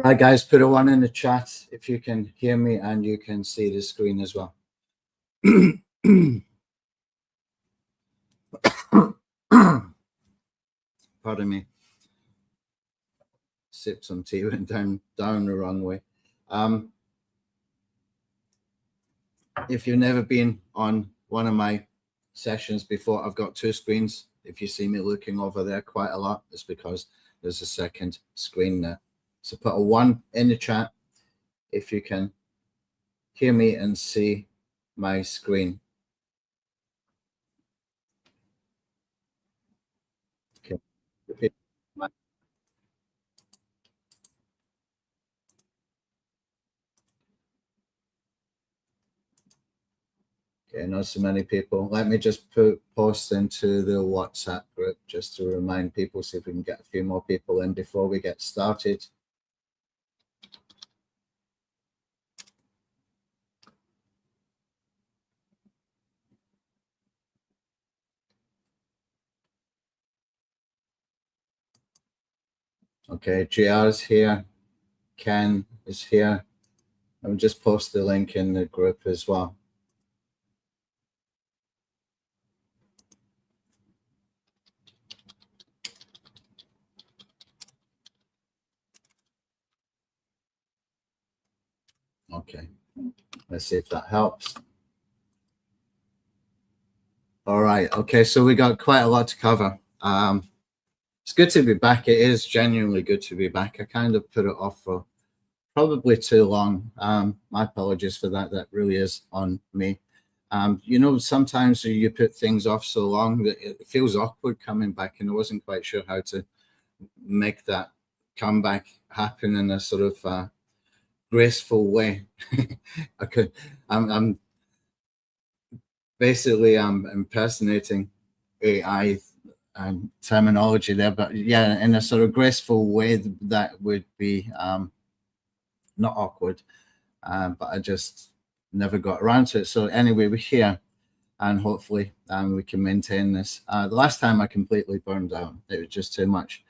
right, guys, put a 1 in the chat if you can hear me and you can see the screen as well. Pardon me. Sipped some tea, went down the wrong way. If you've never been on one of my sessions before, I've got 2 screens. If you see me looking over there quite a lot, it's because there's a second screen there. So put a 1 in the chat if you can hear me and see my screen. Okay. Okay, not so many people. Let me just post into the WhatsApp group just to remind people, see if we can get a few more people in before we get started. Okay, JR is here. Ken is here. I'll just post the link in the group as well. Okay, let's see if that helps. All right, okay, so we got quite a lot to cover. It's good to be back. It is genuinely good to be back. I kind of put it off for probably too long. My apologies for that. That really is on me. You know, sometimes you put things off so long that it feels awkward coming back, and I wasn't quite sure how to make that comeback happen in a sort of graceful way. I'm basically impersonating AI and terminology there, but yeah, in a sort of graceful way that would be not awkward, but I just never got around to it. So anyway, we're here, and hopefully we can maintain this. The last time I completely burned out. It was just too much.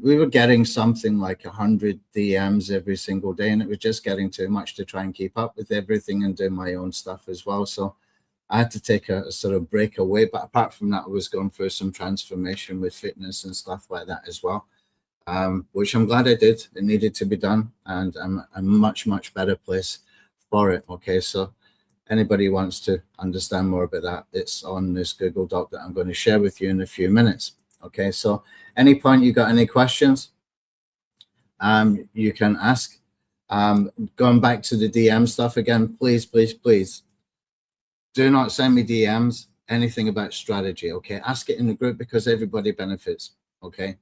We were getting something like 100 DMs every single day, and it was just getting too much to try and keep up with everything and do my own stuff as well. So I had to take a sort of break away. But apart from that, I was going through some transformation with fitness and stuff like that as well, which I'm glad I did. It needed to be done, and I'm a much, much better place for it. Okay, so anybody wants to understand more about that, it's on this Google Doc that I'm going to share with you in a few minutes. Okay, so any point you got any questions, you can ask. Going back to the DM stuff again, please, please, please do not send me DMs anything about strategy. Okay, ask it in the group because everybody benefits. Okay,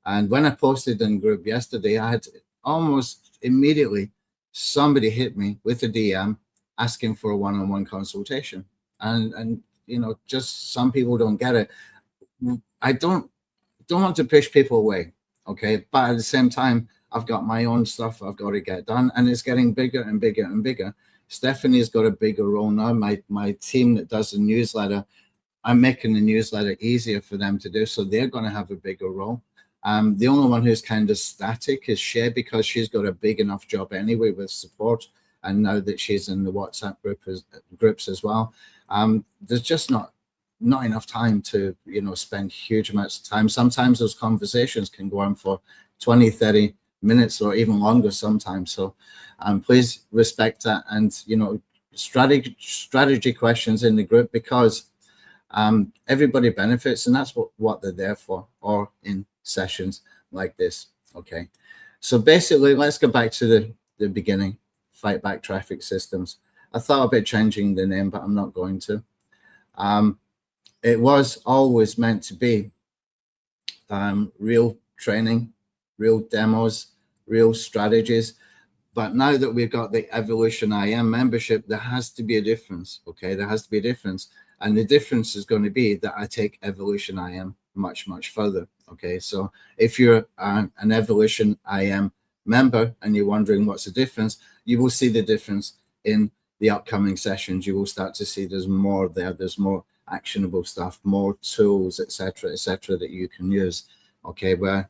and when I posted in the group yesterday, I had almost immediately somebody hit me with a DM asking for a one-on-one consultation, and you know, just some people don't get it. I don't want to push people away, okay, but at the same time, I've got my own stuff I've got to get done, and it's getting bigger and bigger and bigger. Stephanie's got a bigger role now. My team that does the newsletter, I'm making the newsletter easier for them to do, so they're going to have a bigger role. The only one who's kind of static is Shay, because she's got a big enough job anyway with support, and now that she's in the WhatsApp groups as well, there's just not enough time to, you know, spend huge amounts of time. Sometimes those conversations can go on for 20, 30 minutes or even longer sometimes. So please respect that, and, you know, strategy questions in the group, because everybody benefits, and that's what they're there for, or in sessions like this. Okay, so basically, let's go back to the beginning. Fightback Traffic Systems. I thought about changing the name, but I'm not going to. It was always meant to be real training, real demos, real strategies. But now that we've got the Evolution IM membership, there has to be a difference. Okay, there has to be a difference. And the difference is going to be that I take Evolution IM much, much further. Okay, so if you're an Evolution IM member and you're wondering what's the difference, you will see the difference in the upcoming sessions. You will start to see there's more there. There's more actionable stuff, more tools, etc., that you can use. Okay, where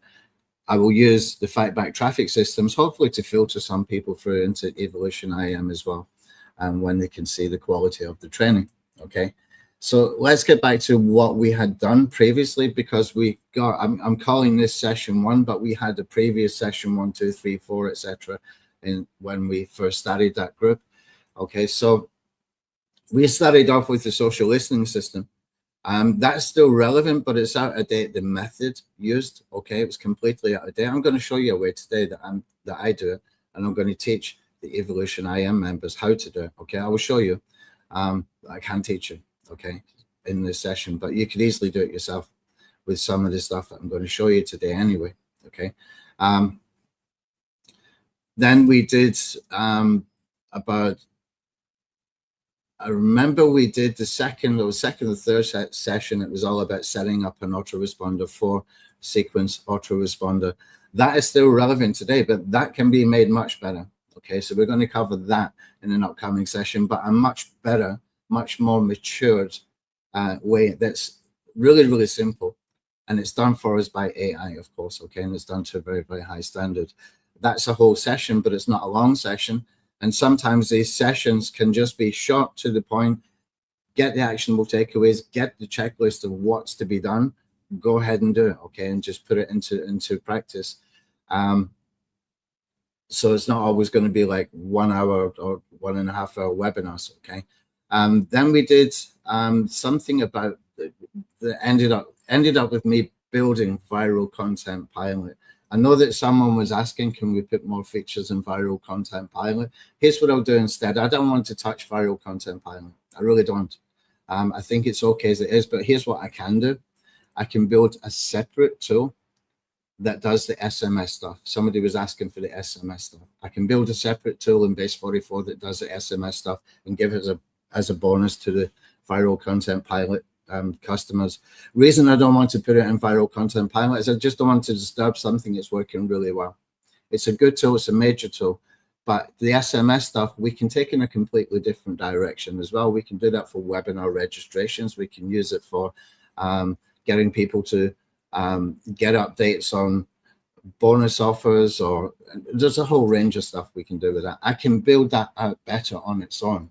I will use the Fightback Traffic Systems, hopefully to filter some people through into Evolution IM as well, and when they can see the quality of the training. Okay, so let's get back to what we had done previously, because we got, I'm calling this session 1, but we had the previous session 1, 2, 3, 4, etc. in when we first started that group. Okay, so we started off with the social listening system. That's still relevant, but it's out of date. The method used, okay, it was completely out of date. I'm going to show you a way today that I do it, and I'm going to teach the Evolution IM members how to do it. Okay, I will show you. I can teach you, okay, in this session, but you could easily do it yourself with some of the stuff that I'm going to show you today anyway. Okay. Then we did about, I remember we did the second or third session. It was all about setting up an autoresponder for sequence autoresponder. That is still relevant today, but that can be made much better. Okay, so we're going to cover that in an upcoming session, but a much better, much more matured way that's really, really simple. And it's done for us by AI, of course, okay, and it's done to a very, very high standard. That's a whole session, but it's not a long session. And sometimes these sessions can just be short, to the point, get the actionable takeaways, get the checklist of what's to be done, go ahead and do it, okay, and just put it into practice. So it's not always going to be like 1 hour or 1.5 hour webinars, okay. Then we did something about that ended up with me building viral content pilot. I know that someone was asking, can we put more features in viral content pilot? Here's what I'll do instead. I don't want to touch viral content pilot. I really don't. I think it's okay as it is, but here's what I can do. I can build a separate tool that does the SMS stuff. Somebody was asking for the SMS stuff. I can build a separate tool in Base 44 that does the SMS stuff and give it as a bonus to the viral content pilot customers. Reason I don't want to put it in viral content pilot is I just don't want to disturb something that's working really well. It's a good tool, it's a major tool, but the SMS stuff we can take in a completely different direction as well. We can do that for webinar registrations. We can use it for getting people to get updates on bonus offers, or there's a whole range of stuff we can do with that. I can build that out better on its own,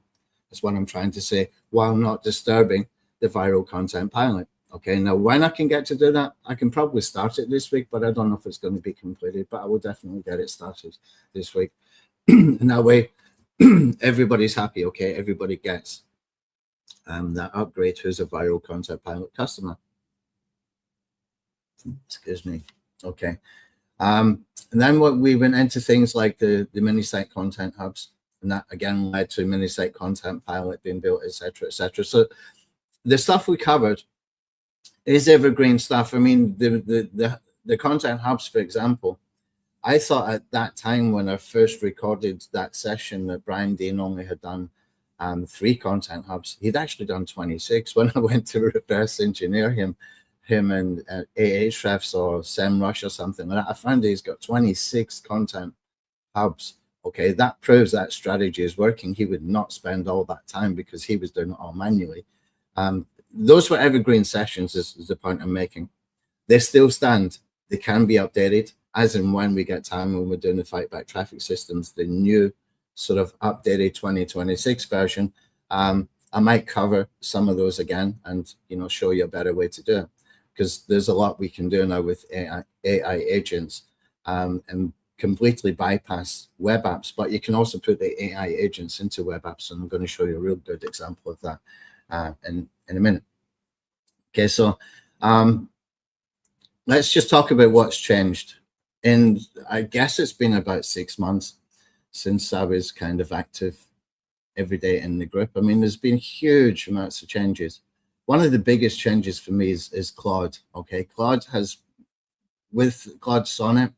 is what I'm trying to say, while not disturbing the viral content pilot. Okay, now when I can get to do that, I can probably start it this week, but I don't know if it's going to be completed, but I will definitely get it started this week. And that way everybody's happy, okay, everybody gets that upgrade who's a viral content pilot customer. Excuse me. Okay. And then what we went into things like the mini site content hubs, and that again led to mini site content pilot being built, etc., etc. So the stuff we covered is evergreen stuff. I mean, the content hubs, for example, I thought at that time when I first recorded that session that Brian Dean only had done 3 content hubs. He'd actually done 26. When I went to reverse engineer him and Ahrefs or SEMrush or something like that, I found he's got 26 content hubs. Okay, that proves that strategy is working. He would not spend all that time because he was doing it all manually. Those were evergreen sessions, is the point I'm making. They still stand. They can be updated as and when we get time, when we're doing the Fightback Traffic Systems, the new sort of updated 2026 version. I might cover some of those again and, you know, show you a better way to do it, because there's a lot we can do now with AI agents and completely bypass web apps, but you can also put the AI agents into web apps, and I'm going to show you a real good example of that in a minute. Okay, so let's just talk about what's changed. And I guess it's been about 6 months since I was kind of active every day in the group. I mean, there's been huge amounts of changes. One of the biggest changes for me is Claude. Okay, Claude has, with Claude Sonnet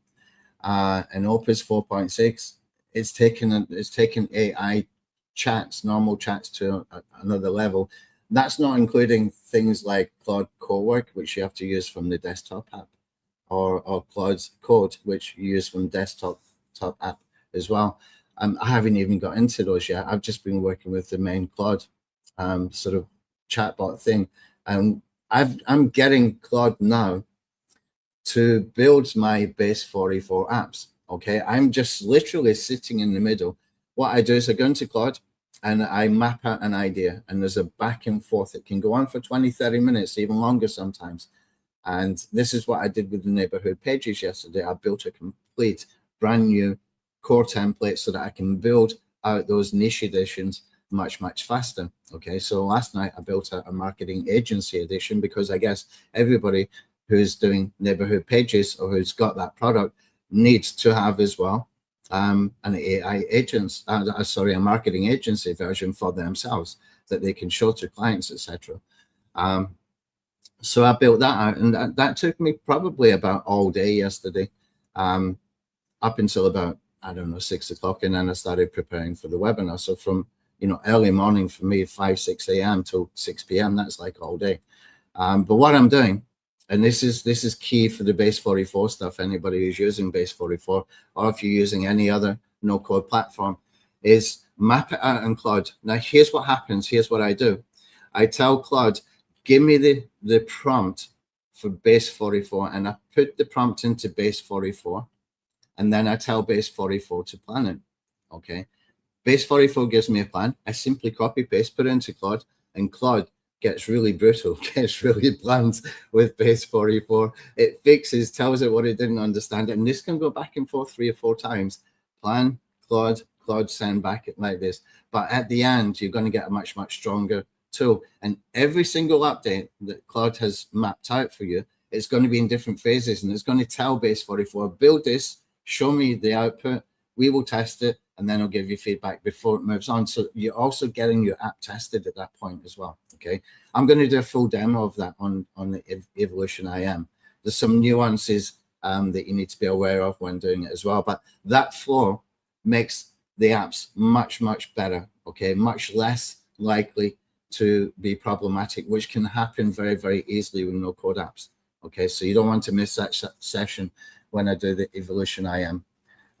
and Opus 4.6, it's taken AI chats, normal chats, to another level. That's not including things like Claude Cowork, which you have to use from the desktop app, or Claude's Code, which you use from desktop app as well. I haven't even got into those yet. I've just been working with the main Claude sort of chatbot thing, and I'm getting Claude now to build my base 44 apps. Okay, I'm just literally sitting in the middle. What I do is I go into Claude and I map out an idea, and there's a back and forth. It can go on for 20, 30 minutes, even longer sometimes. And this is what I did with the neighborhood pages yesterday. I built a complete brand new core template so that I can build out those niche editions much, much faster. Okay, so last night I built a marketing agency edition, because I guess everybody who's doing neighborhood pages or who's got that product needs to have as well an AI agents, sorry, a marketing agency version for themselves that they can show to clients, etc. So I built that out, and that took me probably about all day yesterday, up until about, I don't know, 6 o'clock, and then I started preparing for the webinar. So from, you know, early morning for me, 5, 6 a.m. till 6 p.m., that's like all day. But what I'm doing, and this is key for the base 44 stuff, anybody who's using base 44, or if you're using any other no-code platform, is map it out in Claude. Now, here's what happens. Here's what I do. I tell Claude, give me the prompt for base 44, and I put the prompt into base 44, and then I tell base 44 to plan it. Okay, base 44 gives me a plan. I simply copy paste, put it into Claude, and Claude gets really brutal, gets really blunt with base 44. It fixes, tells it what it didn't understand, and this can go back and forth 3 or 4 times. Plan, Claude, send back it like this. But at the end, you're going to get a much, much stronger tool. And every single update that Claude has mapped out for you, it's going to be in different phases, and it's going to tell base 44, build this, show me the output, we will test it, and then I'll give you feedback before it moves on. So you're also getting your app tested at that point as well. Okay, I'm going to do a full demo of that on the Evolution IM. There's some nuances that you need to be aware of when doing it as well, but that flow makes the apps much, much better. Okay, much less likely to be problematic, which can happen very, very easily with no code apps. Okay, so you don't want to miss that session when I do the Evolution IM.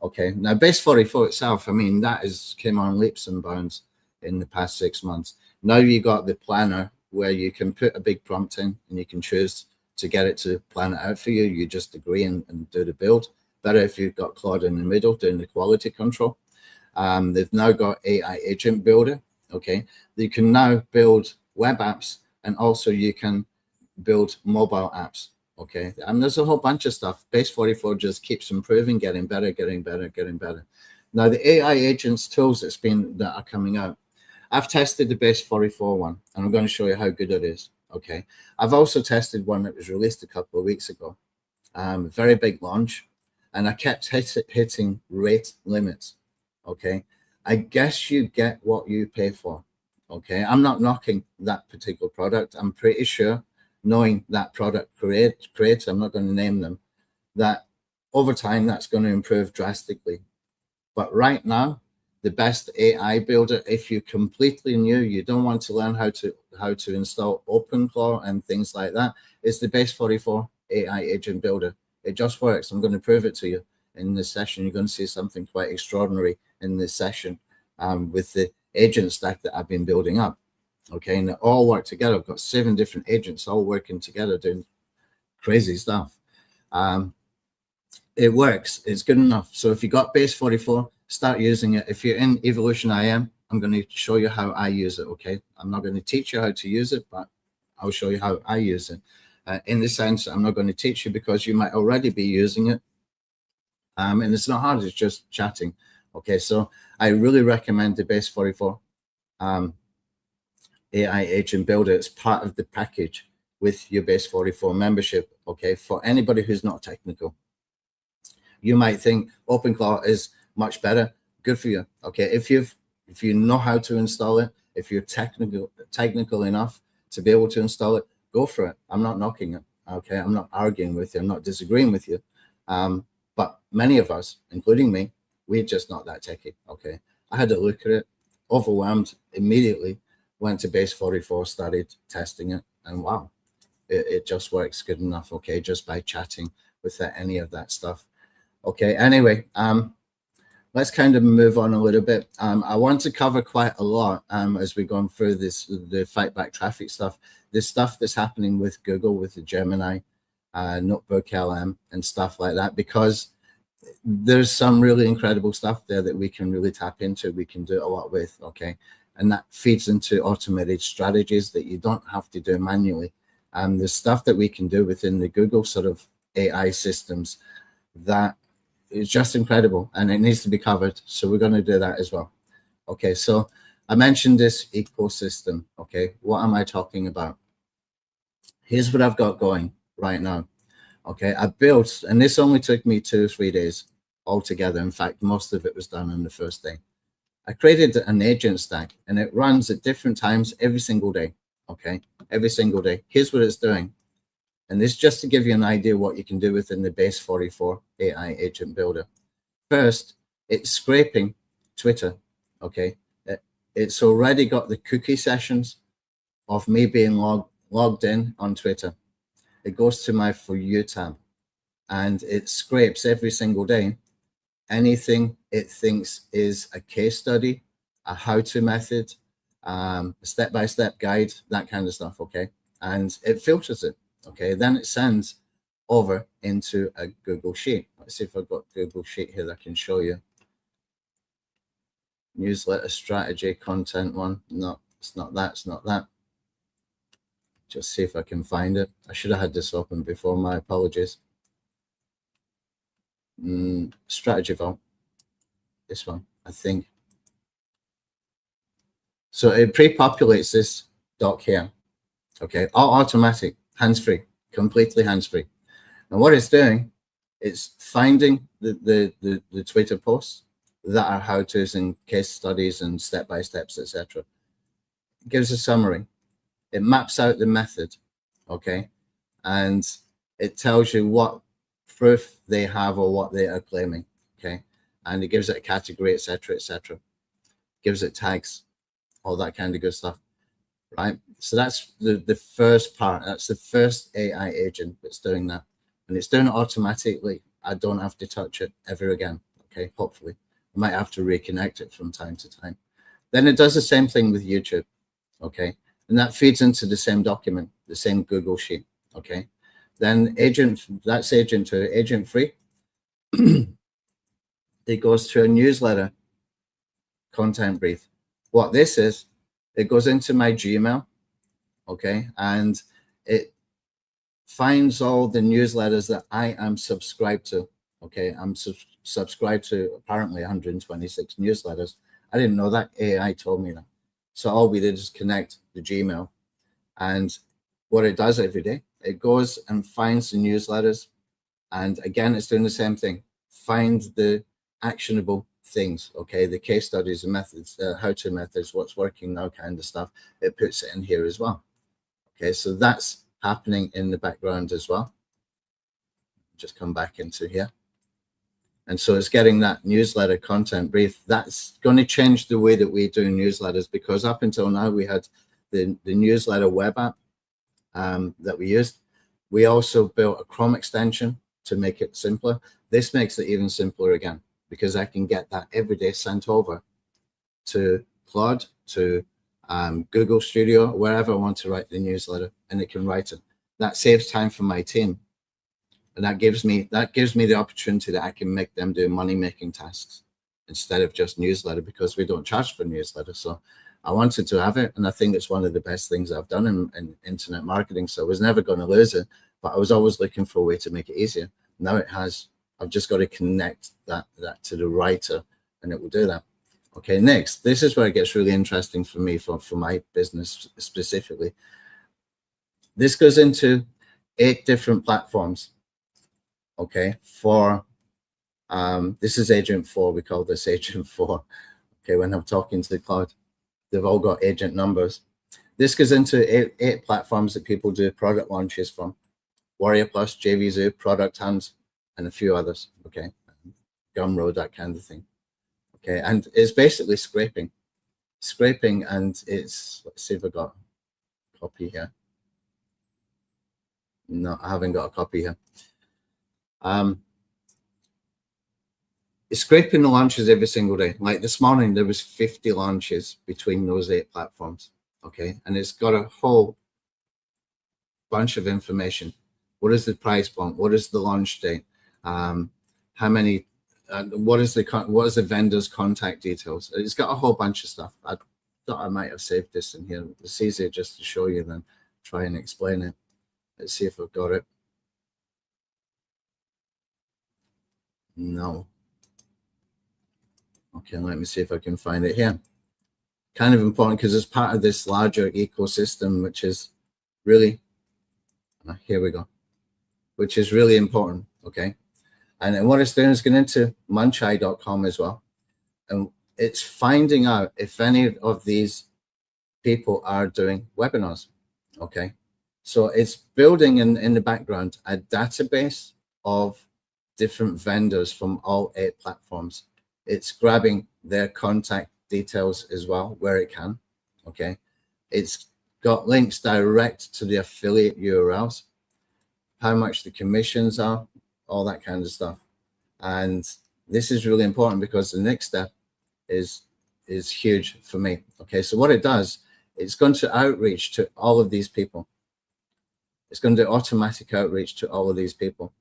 Okay, now base 44 itself, I mean, that came on leaps and bounds in the past 6 months. Now you got the planner where you can put a big prompt in and you can choose to get it to plan it out for you. You just agree and do the build. Better if you've got Claude in the middle doing the quality control. They've now got AI Agent Builder. Okay, you can now build web apps, and also you can build mobile apps. Okay, and there's a whole bunch of stuff. Base 44 just keeps improving, getting better, getting better, getting better. Now the AI agents tools that are coming out, I've tested the base 44 one, and I'm going to show you how good it is. Okay, I've also tested one that was released a couple of weeks ago, very big launch, and I kept hitting rate limits. Okay, I guess you get what you pay for. Okay, I'm not knocking that particular product. I'm pretty sure, knowing that product creator, I'm not going to name them, that over time that's going to improve drastically. But right now, the best AI builder, if you're completely new, you don't want to learn how to install OpenClaw and things like that, is the base 44 AI agent builder. It just works. I'm going to prove it to you in this session. You're going to see something quite extraordinary in this session with the agent stack that I've been building up. Okay, and they all work together. I've got 7 different agents all working together doing crazy stuff. It works. It's good enough. So if you got base 44, start using it. If you're in Evolution IM, I'm going to show you how I use it. Okay, I'm not going to teach you how to use it, but I'll show you how I use it. In the sense, I'm not going to teach you because you might already be using it. And it's not hard, it's just chatting. Okay, so I really recommend the base 44 AI agent builder. It's part of the package with your base 44 membership. Okay, for anybody who's not technical, you might think OpenClaw is much better. Good for you. Okay, if you know how to install it, if you're technical enough to be able to install it, go for it. I'm not knocking it. Okay, I'm not arguing with you. I'm not disagreeing with you. But many of us, including me, we're just not that techy. Okay, I had a look at it, overwhelmed immediately, went to base 44, started testing it, and wow, it just works good enough. Okay, just by chatting without any of that stuff. Okay, anyway, let's kind of move on a little bit. I want to cover quite a lot as we're going through the Fightback Traffic stuff, the stuff that's happening with Google, with the Gemini, Notebook LM and stuff like that, because there's some really incredible stuff there that we can really tap into. We can do a lot with, okay? And that feeds into automated strategies that you don't have to do manually. And the stuff that we can do within the Google sort of AI systems, that is just incredible, and it needs to be covered. So we're going to do that as well. Okay, so I mentioned this ecosystem. Okay, what am I talking about? Here's what I've got going right now. Okay, I built, and this only took me 2 or 3 days altogether. In fact, most of it was done on the first day. I created an agent stack, and it runs at different times every single day. Okay, every single day. Here's what it's doing. And this just to give you an idea what you can do within the base 44 AI agent builder. First, it's scraping Twitter. Okay, it's already got the cookie sessions of me being logged in on Twitter. It goes to my For You tab, and it scrapes every single day anything it thinks is a case study, a how-to method, a step-by-step guide, that kind of stuff, okay? And it filters it, okay? Then it sends over into a Google Sheet. Let's see if I've got Google Sheet here that I can show you. Newsletter strategy, content one. No, it's not that, it's not that. Just see if I can find it. I should have had this open before, my apologies. Strategy vault, this one, I think. So it pre-populates this doc here, okay, all automatic, hands-free, completely hands-free. And what it's doing, it's finding the Twitter posts that are how-tos and case studies and step-by-steps, etc. It gives a summary. It maps out the method, okay, and it tells you what proof they have or what they are claiming, okay, and it gives it a category, etc., etc. Gives it tags, all that kind of good stuff, right? So that's the first part. That's the first AI agent that's doing that, and it's doing it automatically. I don't have to touch it ever again, okay? Hopefully, I might have to reconnect it from time to time. Then it does the same thing with YouTube, okay, and that feeds into the same document, the same Google Sheet, okay. Then that's agent 2, agent 3. It goes to a newsletter content brief. What this is, it goes into my Gmail, okay, and it finds all the newsletters that I am subscribed to, okay. I'm subscribed to apparently 126 newsletters. I didn't know that. AI told me that. So all we did is connect the Gmail, and what it does every day, it goes and finds the newsletters, and again, it's doing the same thing. Find the actionable things, okay, the case studies, the methods, how-to methods, what's working now, kind of stuff. It puts it in here as well. Okay, so that's happening in the background as well. Just come back into here. And so it's getting that newsletter content brief. That's going to change the way that we do newsletters, because up until now we had the newsletter web app that we used. We also built a Chrome extension to make it simpler. This makes it even simpler again, because I can get that every day sent over to Claude, to Google Studio, wherever I want to write the newsletter, and it can write it. That saves time for my team. And that gives me the opportunity that I can make them do money-making tasks instead of just newsletter, because we don't charge for newsletter. So I wanted to have it, and I think it's one of the best things I've done in internet marketing. So I was never going to lose it, but I was always looking for a way to make it easier. Now it has. I've just got to connect that to the writer, and it will do that. Okay, next, this is where it gets really interesting for me, for my business specifically. This goes into 8 different platforms. Okay, for this is agent 4. We call this agent 4. Okay, when I'm talking to the cloud, they've all got agent numbers. This goes into eight platforms that people do product launches from: Warrior Plus, JVZoo, Product Hunt, and a few others. Okay, Gumroad, that kind of thing. Okay, and it's basically scraping, and it's, let's see if I got a copy here. No, I haven't got a copy here. It's scraping the launches every single day. Like this morning, there was 50 launches between those 8 platforms. Okay, and it's got a whole bunch of information. What is the price point? What is the launch date? How many? What is the vendor's contact details? It's got a whole bunch of stuff. I thought I might have saved this in here. It's easier just to show you than try and explain it. Let's see if I've got it. No. Okay, let me see if I can find it here. Kind of important because it's part of this larger ecosystem, which is really, here we go, which is really important, okay? And then what it's doing is going into muncheye.com as well. And it's finding out if any of these people are doing webinars, okay? So it's building in the background a database of different vendors from all 8 platforms. It's grabbing their contact details as well where it can, okay? It's got links direct to the affiliate URLs, how much the commissions are, all that kind of stuff. And this is really important because the next step is huge for me, okay? So what it does, it's going to outreach to all of these people. It's going to do automatic outreach to all of these people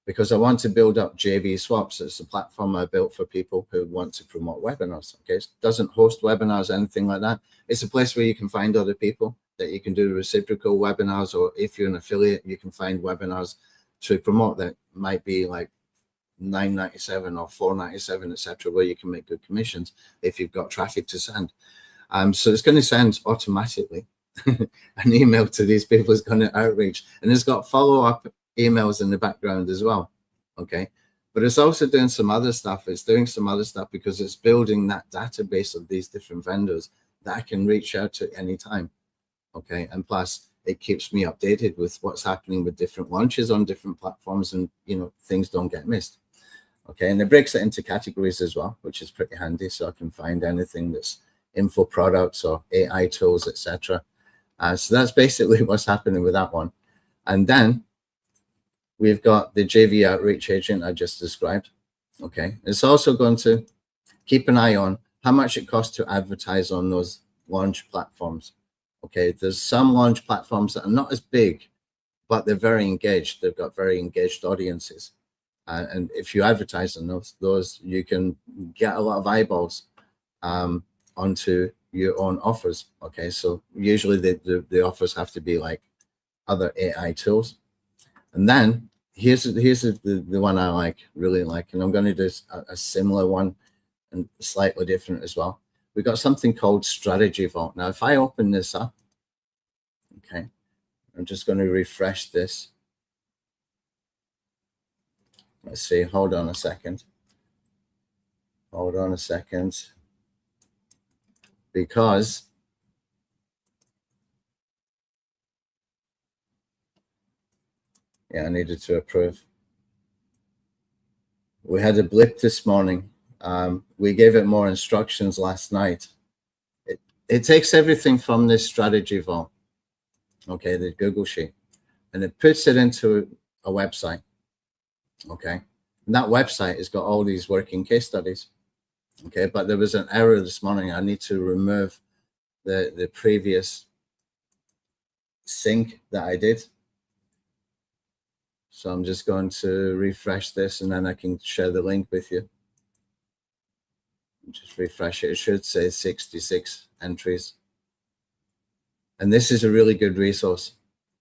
because I want to build up JV Swaps. It's a platform I built for people who want to promote webinars. Okay, it doesn't host webinars, anything like that. It's a place where you can find other people that you can do reciprocal webinars, or if you're an affiliate, you can find webinars to promote that might be like $9.97 or $4.97, etc., where you can make good commissions if you've got traffic to send. So it's going to send automatically an email to these people. It's going to outreach, and it's got follow-up emails in the background as well, okay? But it's also doing some other stuff. It's doing some other stuff because it's building that database of these different vendors that I can reach out to anytime, okay? And plus, it keeps me updated with what's happening with different launches on different platforms, and, you know, things don't get missed, okay? And it breaks it into categories as well, which is pretty handy, so I can find anything that's info products or AI tools, etc. So that's basically what's happening with that one. And then we've got the JV outreach agent I just described, okay? It's also going to keep an eye on how much it costs to advertise on those launch platforms, okay? There's some launch platforms that are not as big, but they're very engaged. They've got very engaged audiences. And if you advertise on those, you can get a lot of eyeballs onto your own offers, okay? So usually the offers have to be like other AI tools. And then here's the one I really like, and I'm going to do a similar one and slightly different as well. We've got something called Strategy Vault. Now, if I open this up, okay, I'm just going to refresh this. Let's see, hold on a second. Hold on a second. Because yeah, I needed to approve. We had a blip this morning. We gave it more instructions last night. It takes everything from this strategy vault, okay, the Google Sheet, and it puts it into a website, okay? And that website has got all these working case studies, okay? But there was an error this morning. I need to remove the previous sync that I did. So I'm just going to refresh this, and then I can share the link with you. Just refresh it. It should say 66 entries. And this is a really good resource.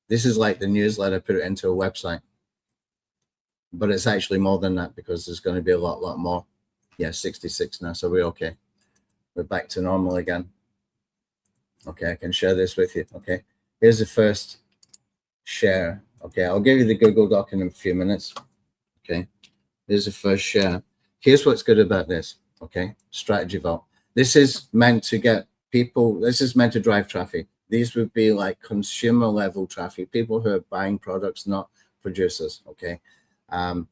This is like the newsletter, put it into a website. But it's actually more than that because there's going to be a lot more. Yeah, 66 now, so we're okay. We're back to normal again. Okay, I can share this with you. Okay, here's the first share. Okay, I'll give you the Google Doc in a few minutes. Okay, here's the first share. Here's what's good about this. Okay, Strategy Vault. This is meant to get people, this is meant to drive traffic. These would be like consumer level traffic, people who are buying products, not producers. Okay,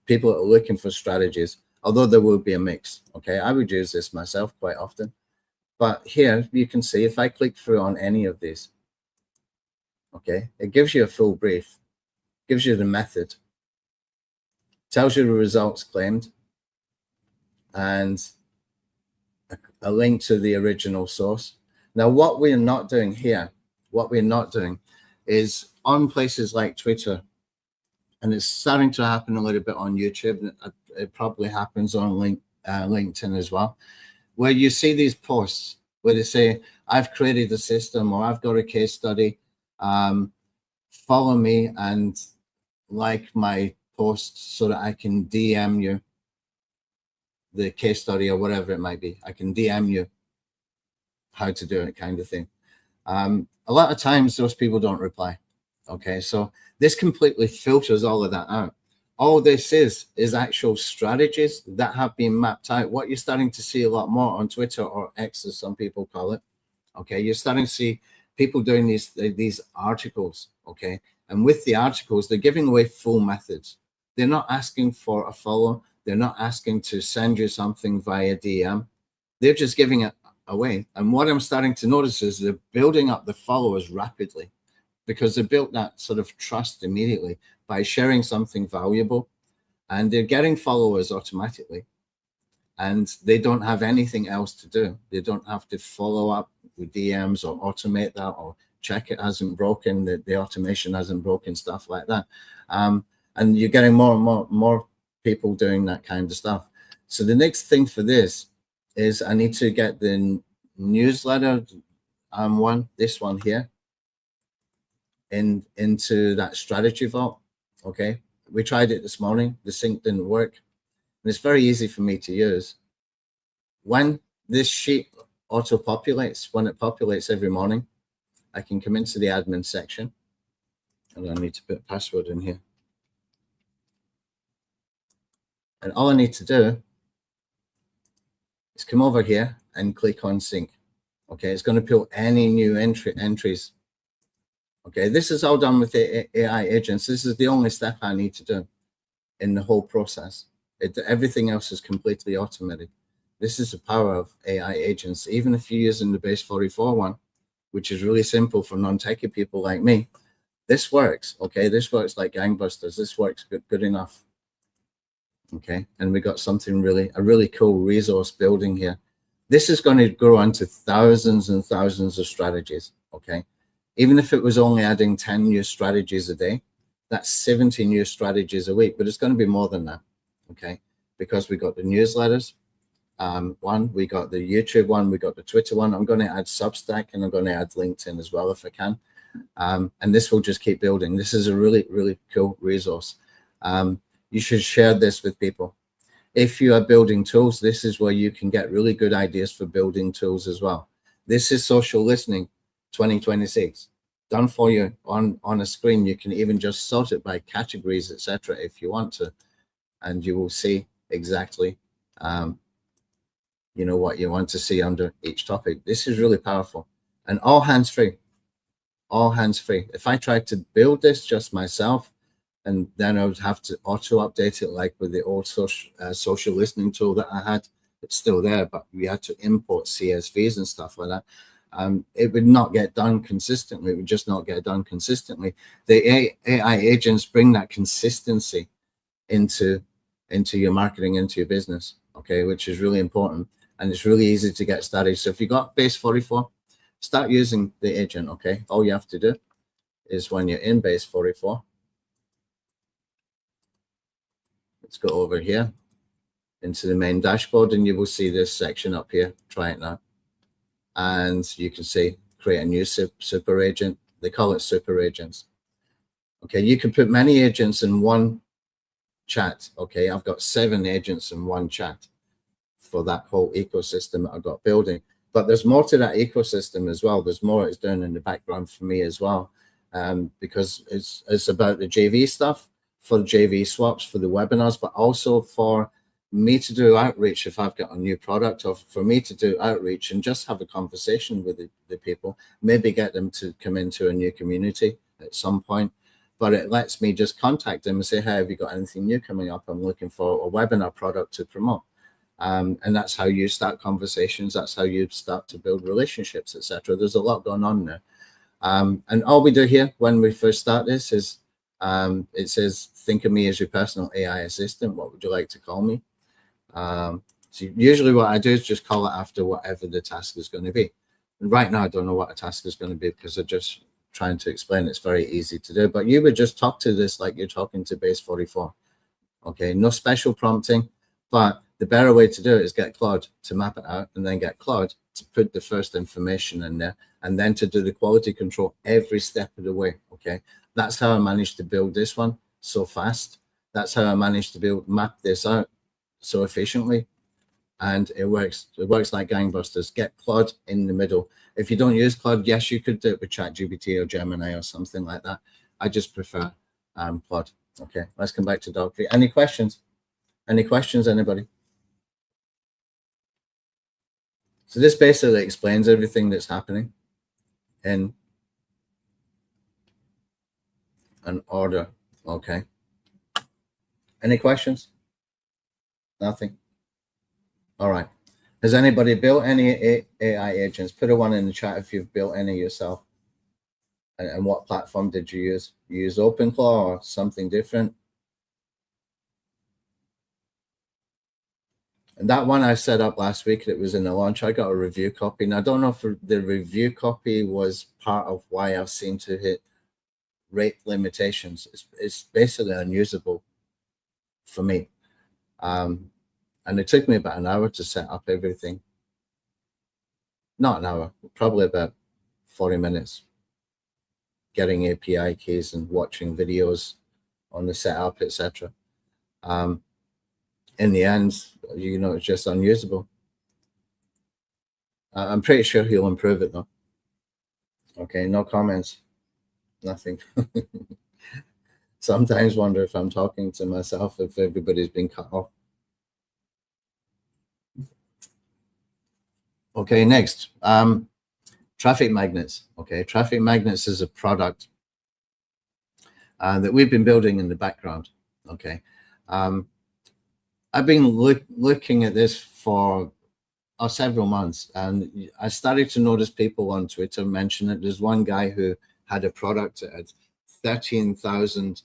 people that are looking for strategies, although there will be a mix. Okay, I would use this myself quite often. But here you can see if I click through on any of these, okay, it gives you a full brief, gives you the method, tells you the results claimed, and a link to the original source. Now, what we're not doing here, what we're not doing is on places like Twitter and it's starting to happen a little bit on YouTube. It probably happens on LinkedIn as well, where you see these posts where they say, I've created a system, or I've got a case study, follow me and like my post so that I can DM you the case study or whatever it might be. I can DM you how to do it, kind of thing. A lot of times those people don't reply. Okay, so this completely filters all of that out. All this is actual strategies that have been mapped out. What you're starting to see a lot more on Twitter, or X as some people call it. Okay, you're starting to see people doing these articles. Okay, and with the articles, they're giving away full methods. They're not asking for a follow. They're not asking to send you something via DM. They're just giving it away. And what I'm starting to notice is they're building up the followers rapidly, because they built that sort of trust immediately by sharing something valuable, and they're getting followers automatically, and they don't have anything else to do. They don't have to follow up with DMs or automate that or check it hasn't broken, the automation hasn't broken, stuff like that. And you're getting more and more people doing that kind of stuff. So the next thing for this is I need to get the newsletter this one here into that strategy vault. Okay, we tried it this morning. The sync didn't work, and it's very easy for me to use. When this sheet auto populates, when it populates every morning, I can come into the admin section, and I need to put a password in here, and all I need to do is come over here and click on sync. Okay, it's going to pull any new entries. Okay, this is all done with the AI agents. This is the only step I need to do in the whole process. Everything else is completely automated. This is the power of AI agents. Even if you're using the base 44 one, which is really simple for non-techie people like me, this works. Okay, this works like gangbusters. This works good enough. Okay, and we got something a really cool resource building here. This is going to grow into thousands and thousands of strategies. Okay, even if it was only adding 10 new strategies a day, that's 70 new strategies a week, but it's going to be more than that. Okay, because we got the newsletters one, we got the YouTube one, we got the Twitter one. I'm going to add Substack, and I'm going to add LinkedIn as well if I can. And this will just keep building. This is a really cool resource. You should share this with people. If you are building tools, this is where you can get really good ideas for building tools as well. This is social listening 2026 done for you on a screen. You can even just sort it by categories, etc., if you want to, and you will see exactly what you want to see under each topic. This is really powerful, and all hands free. If I tried to build this just myself, and then I would have to auto update it like with the old social listening tool that I had. It's still there, but we had to import CSVs and stuff like that. It would not get done consistently. It would just not get done consistently. The AI agents bring that consistency into your marketing, into your business, okay, which is really important, and it's really easy to get started. So if you got base 44, start using the agent. Okay, all you have to do is, when you're in base 44, let's go over here into the main dashboard, and you will see this section up here. Try it now. And you can see create a new super agent. They call it super agents. Okay, you can put many agents in one chat. Okay, I've got 7 agents in one chat for that whole ecosystem that I've got building. But there's more to that ecosystem as well. There's more it's doing in the background for me as well, because it's about the JV stuff, for the JV swaps, for the webinars, but also for me to do outreach if I've got a new product, or for me to do outreach and just have a conversation with the people, maybe get them to come into a new community at some point. But it lets me just contact them and say, hey, have you got anything new coming up? I'm looking for a webinar product to promote. And that's how you start conversations. That's how you start to build relationships, etc. There's a lot going on there. And all we do here when we first start this is, it says, think of me as your personal AI assistant. What would you like to call me? So usually what I do is just call it after whatever the task is going to be. And right now, I don't know what a task is going to be, because I just trying to explain. It's very easy to do, but you would just talk to this like you're talking to base 44. Okay, no special prompting, but the better way to do it is get Claude to map it out, and then get Claude to put the first information in there, and then to do the quality control every step of the way. Okay, that's how I managed to build this one so fast. That's how I managed to map this out so efficiently, and it works. It works like gangbusters. Get Claude in the middle. If you don't use Claude, yes, you could do it with ChatGPT or Gemini or something like that. I just prefer Claude. Okay, let's come back to Dog. Any questions? Any questions, anybody? So this basically explains everything that's happening in an order. Okay. Any questions? Nothing? All right. Has anybody built any AI agents? Put a one in the chat if you've built any yourself. And what platform did you use? You use OpenClaw or something different? And that one I set up last week, it was in the launch. I got a review copy. And I don't know if the review copy was part of why I've seemed to hit rate limitations. It's basically unusable for me. And it took me about an hour to set up everything. Not an hour, probably about 40 minutes. Getting API keys and watching videos on the setup, etc. In the end, it's just unusable. I'm pretty sure he'll improve it though. Okay, no comments, nothing. Sometimes wonder if I'm talking to myself, if everybody's been cut off. Okay, next, traffic magnets. Okay, traffic magnets is a product that we've been building in the background. Okay. I've been looking at this for several months, and I started to notice people on Twitter mention it. There's one guy who had a product that had 13,000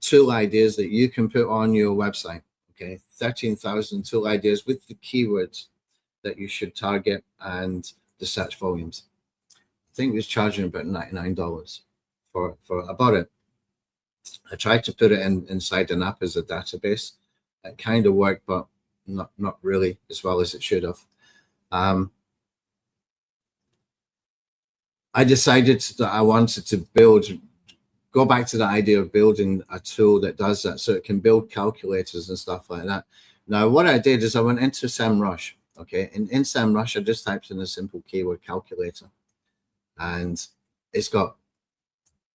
tool ideas that you can put on your website. Okay, 13,000 tool ideas with the keywords that you should target and the search volumes. I think he was charging about $99 for about it. I tried to put it inside an app as a database. It kind of worked, but not really as well as it should have. I decided that I wanted to go back to the idea of building a tool that does that, so it can build calculators and stuff like that. Now, what I did is I went into SEMrush. Okay, in SEMrush, I just typed in a simple keyword calculator, and it's got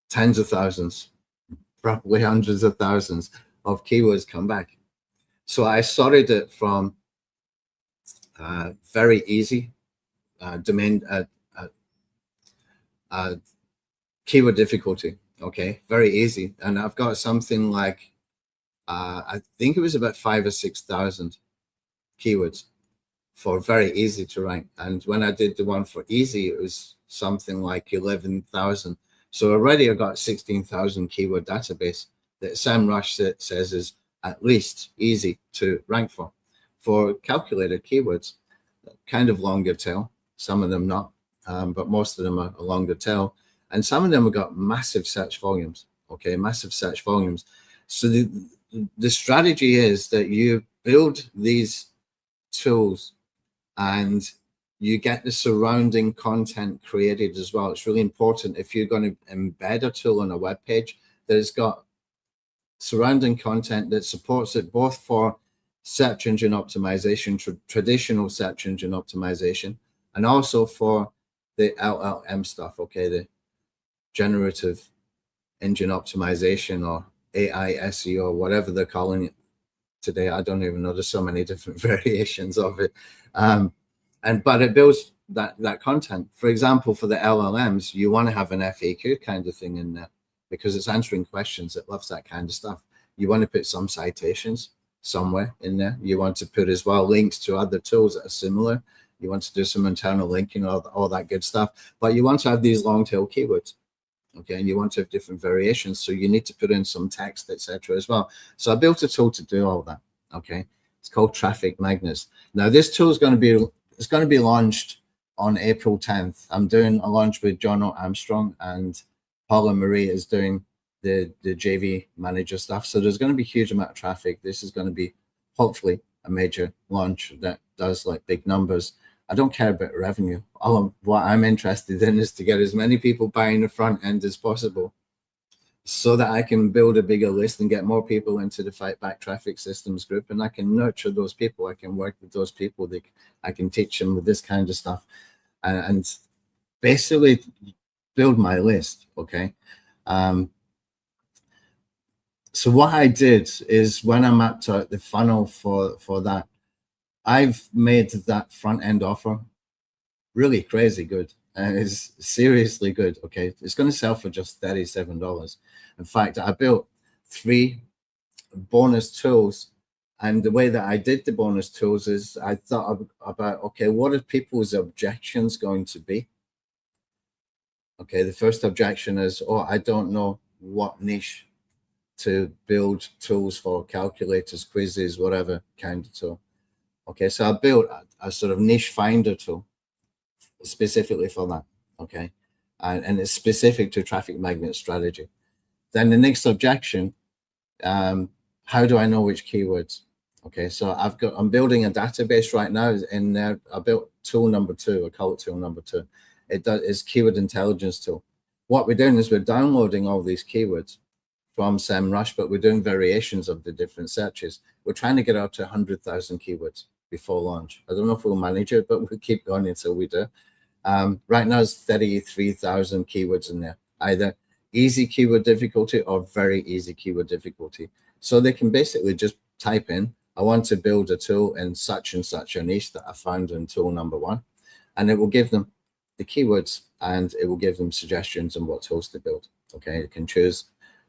tens of thousands, probably hundreds of thousands of keywords come back. So I sorted it from very easy domain keyword difficulty. Okay, very easy, and I've got something like I think it was about 5,000 or 6,000 keywords for very easy to rank. And when I did the one for easy, it was something like 11,000. So already I got 16,000 keyword database that SEMrush says is at least easy to rank for calculated keywords. Kind of longer tail, some of them not, but most of them are a longer tail. And some of them have got massive search volumes. Okay, massive search volumes. So the strategy is that you build these tools and you get the surrounding content created as well. It's really important if you're going to embed a tool on a web page that it's got surrounding content that supports it both for search engine optimization, traditional search engine optimization, and also for the LLM stuff, okay, the generative engine optimization or AI SEO, whatever they're calling it today. I don't even know. There's so many different variations of it. But it builds that content. For example, for the LLMs, you want to have an FAQ kind of thing in there because it's answering questions. It loves that kind of stuff. You want to put some citations somewhere in there. You want to put as well links to other tools that are similar. You want to do some internal linking, all that good stuff. But you want to have these long tail keywords. Okay, and you want to have different variations, so you need to put in some text, etc. as well. So I built a tool to do all that. Okay, it's called Traffic Magnets. Now this tool is going to be launched on April 10th. I'm doing a launch with John Armstrong, and Paula Marie is doing the JV manager stuff. So there's going to be a huge amount of traffic. This is going to be hopefully a major launch that does like big numbers. I don't care about revenue. What I'm interested in is to get as many people buying the front end as possible, so that I can build a bigger list and get more people into the Fightback Traffic Systems group, and I can nurture those people. I can work with those people. I can teach them with this kind of stuff, and basically build my list. Okay. So what I did is, when I mapped out the funnel for that, I've made that front end offer really crazy good. And it's seriously good. Okay. It's going to sell for just $37. In fact, I built 3 bonus tools. And the way that I did the bonus tools is I thought about, okay, what are people's objections going to be? Okay. The first objection is, oh, I don't know what niche to build tools for, calculators, quizzes, whatever kind of tool. Okay. So I built a sort of niche finder tool specifically for that. Okay. And it's specific to traffic magnet strategy. Then the next objection, how do I know which keywords? Okay. So I'm building a database right now in there. I built tool number 2, I call it tool number 2. It's keyword intelligence tool. What we're doing is we're downloading all these keywords from SEMrush, but we're doing variations of the different searches. We're trying to get up to 100,000 keywords before launch. I don't know if we'll manage it, but we'll keep going until we do. Right now it's 33,000 keywords in there, either easy keyword difficulty or very easy keyword difficulty. So they can basically just type in, I want to build a tool in such and such a niche that I found in tool number 1, and it will give them the keywords, and it will give them suggestions on what tools to build. Okay, you can choose,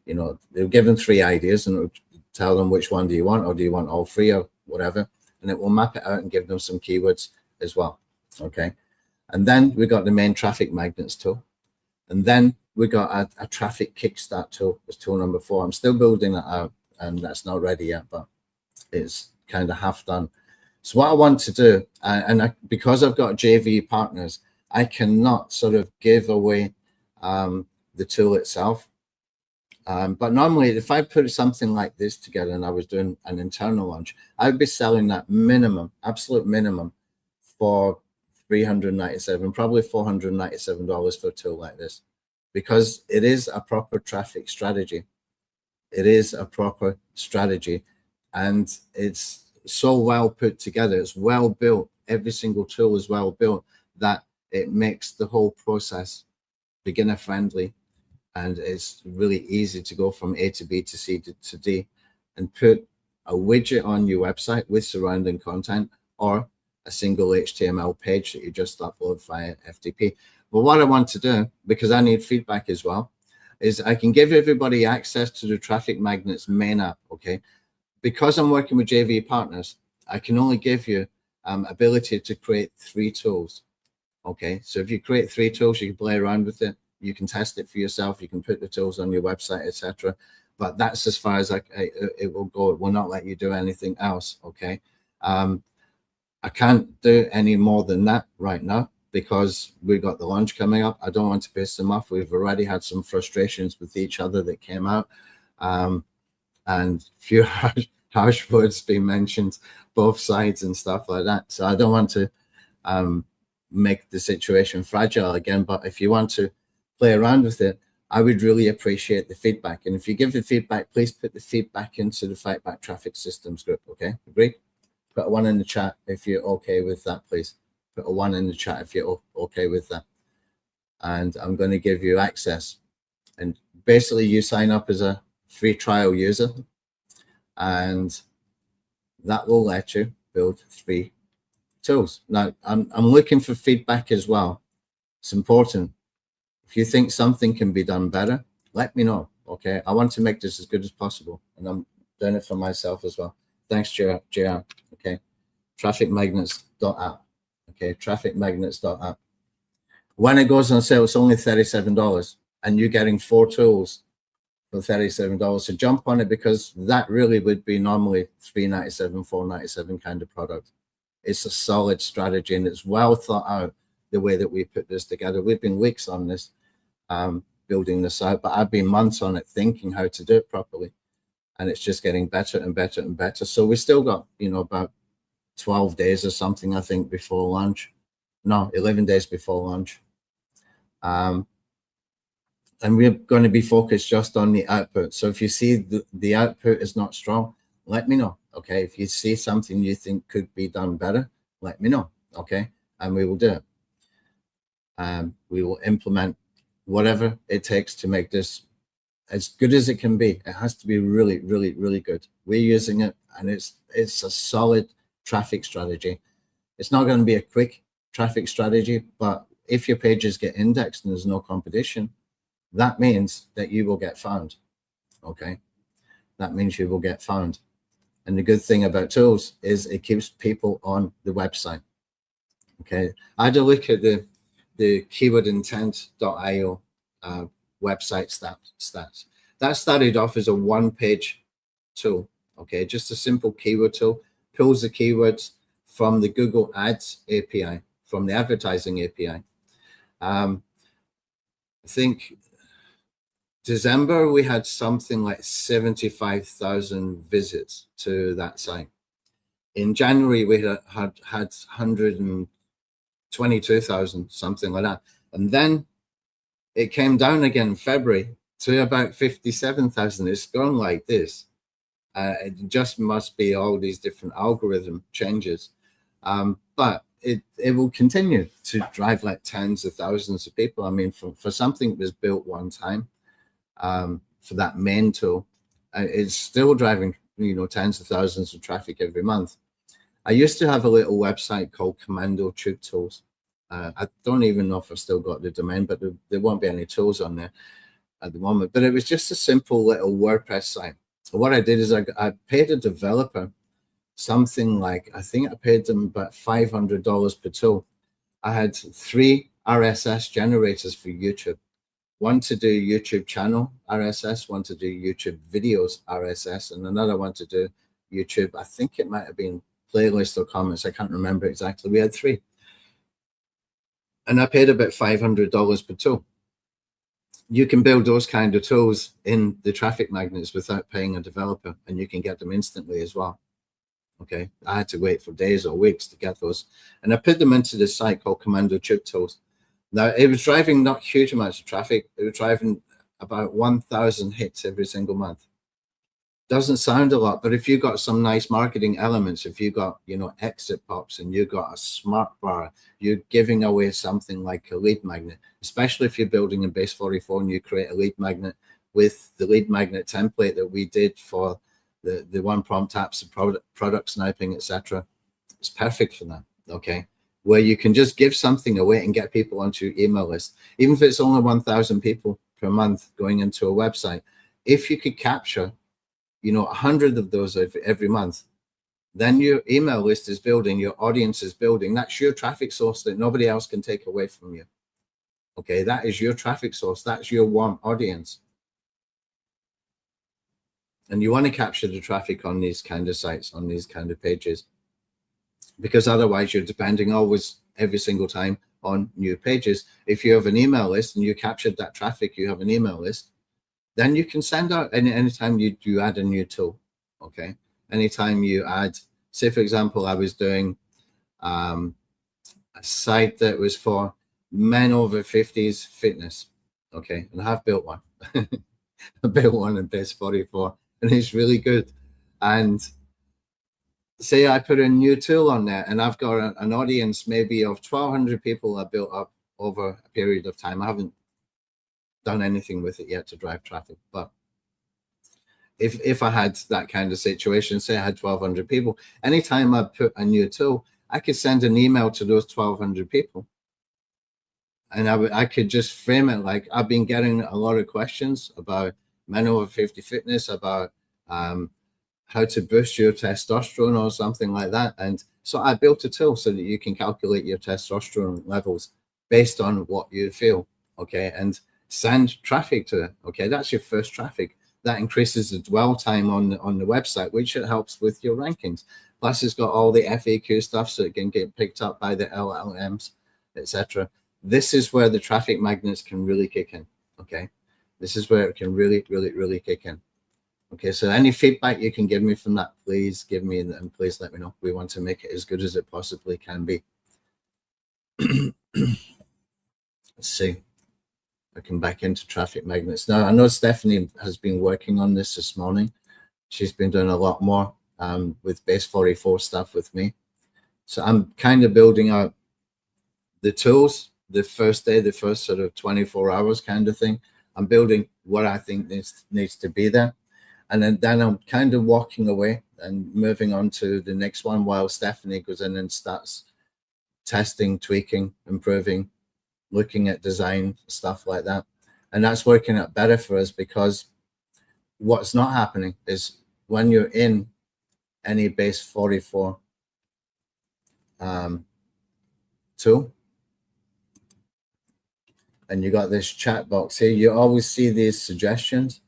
they'll give them 3 ideas, and it'll tell them which one do you want, or do you want all 3 or whatever, and it will map it out and give them some keywords as well. Okay. And then we got the main traffic magnets tool. And then we got a traffic kickstart tool, was tool number 4. I'm still building that out, and that's not ready yet, but it's kind of half done. So what I want to do, because I've got JV partners, I cannot sort of give away the tool itself. But normally, if I put something like this together and I was doing an internal launch, I would be selling that minimum, absolute minimum, for $397, probably $497 for a tool like this, because it is a proper traffic strategy. It is a proper strategy, and it's so well put together. It's well built. Every single tool is well built that it makes the whole process beginner friendly, and it's really easy to go from A to B to C to D, and put a widget on your website with surrounding content, or a single HTML page that you just upload via FTP. But what I want to do, because I need feedback as well, is I can give everybody access to the Traffic Magnets main app. Okay, because I'm working with JV partners, I can only give you ability to create 3 tools. Okay, so if you create 3 tools, you can play around with it. You can test it for yourself. You can put the tools on your website, etc. But that's as far as it will go. It will not let you do anything else. Okay. I can't do any more than that right now, because we've got the launch coming up. I don't want to piss them off. We've already had some frustrations with each other that came out, and a few harsh words being mentioned, both sides and stuff like that. So I don't want to make the situation fragile again. But if you want to play around with it, I would really appreciate the feedback. And if you give the feedback, please put the feedback into the Fightback Traffic Systems group. Okay, agree? Put a 1 in the chat if you're okay with that, please. Put a 1 in the chat if you're okay with that. And I'm going to give you access. And basically, you sign up as a free trial user, and that will let you build 3 tools. Now, I'm looking for feedback as well. It's important. If you think something can be done better, let me know. Okay, I want to make this as good as possible, and I'm doing it for myself as well. Thanks, JR. Okay, trafficmagnets.app. Okay, trafficmagnets.app. When it goes on sale, it's only $37, and you're getting 4 tools for $37. So jump on it, because that really would be normally $397, $497 kind of product. It's a solid strategy, and it's well thought out the way that we put this together. We've been weeks on this, building this out, but I've been months on it thinking how to do it properly, and it's just getting better and better and better. So we still got, you know, about 12 days or something, I think, before launch. No, 11 days before launch. And we're going to be focused just on the output. So if you see the output is not strong, let me know. Okay. If you see something you think could be done better, let me know. Okay. And we will do it. We will implement whatever it takes to make this as good as it can be. It has to be really, really, really good. We're using it, and it's a solid traffic strategy. It's not going to be a quick traffic strategy, but if your pages get indexed and there's no competition, that means that you will get found. Okay. That means you will get found. And the good thing about tools is it keeps people on the website. Okay. I had a look at the keywordintent.io website stats. That started off as a one-page tool. Okay. Just a simple keyword tool, pulls the keywords from the Google Ads API, from the advertising API. I think December, we had something like 75,000 visits to that site. In January, we had 122,000, something like that. And then it came down again in February to about 57,000. It's gone like this. It just must be all these different algorithm changes. But it will continue to drive like tens of thousands of people. I mean, for something that was built one time, for that main tool, it's still driving, you know, tens of thousands of traffic every month. I used to have a little website called Commando Tube Tools. I don't even know if I've still got the domain, but there won't be any tools on there at the moment. But it was just a simple little WordPress site. So what I did is I paid a developer something like, I think I paid them about $500 per tool. I had 3 RSS generators for YouTube. One to do YouTube channel RSS, one to do YouTube videos RSS, and another one to do YouTube. I think it might have been playlist or comments. I can't remember exactly. We had 3. And I paid about $500 per tool. You can build those kind of tools in the traffic magnets without paying a developer, and you can get them instantly as well. Okay. I had to wait for days or weeks to get those. And I put them into this site called Commando Tube Tools. Now, it was driving not huge amounts of traffic. It was driving about 1,000 hits every single month. Doesn't sound a lot, but if you got some nice marketing elements, if you got, you know, exit pops and you got a smart bar, you're giving away something like a lead magnet, especially if you're building in Base 44 and you create a lead magnet with the lead magnet template that we did for the one prompt apps, the product sniping, etc. It's perfect for that. Okay. Where you can just give something away and get people onto your email list, even if it's only 1,000 people per month going into a website. If you could capture, you know, 100 of those every month, then your email list is building, your audience is building. That's your traffic source that nobody else can take away from you. Okay, that is your traffic source. That's your warm audience. And you want to capture the traffic on these kind of sites, on these kind of pages, because otherwise you're depending always every single time on new pages. If you have an email list and you captured that traffic, you have an email list, then you can send out anytime you add a new tool. Okay. Anytime you add, say for example, I was doing a site that was for men over 50s fitness. Okay. And I have built one. I built one in Base 44 and it's really good. And say I put a new tool on there and I've got an audience maybe of 1,200 people I built up over a period of time. I haven't done anything with it yet to drive traffic, but if I had that kind of situation, say I had 1,200 people, anytime I put a new tool, I could send an email to those 1,200 people. And I could just frame it like, I've been getting a lot of questions about men over 50 fitness, about how to boost your testosterone or something like that. And so I built a tool so that you can calculate your testosterone levels based on what you feel. Okay. And send traffic to it. Okay. That's your first traffic. That increases the dwell time on the website, which it helps with your rankings. Plus it's got all the FAQ stuff so it can get picked up by the LLMs, etc. This is where the traffic magnets can really kick in. Okay, this is where it can really kick in. Okay, so any feedback you can give me from that, please give me, and please let me know. We want to make it as good as it possibly can be. Let's see. I can back into traffic magnets. Now, I know Stephanie has been working on this morning. She's been doing a lot more with base 44 stuff with me. So I'm kind of building out the tools, the first day, the first sort of 24 hours kind of thing. I'm building what I think needs to be there. And then I'm kind of walking away and moving on to the next one while Stephanie goes in and starts testing, tweaking, improving, looking at design, stuff like that. And that's working out better for us, because what's not happening is when you're in any base 44 tool, and you got this chat box here, you always see these suggestions.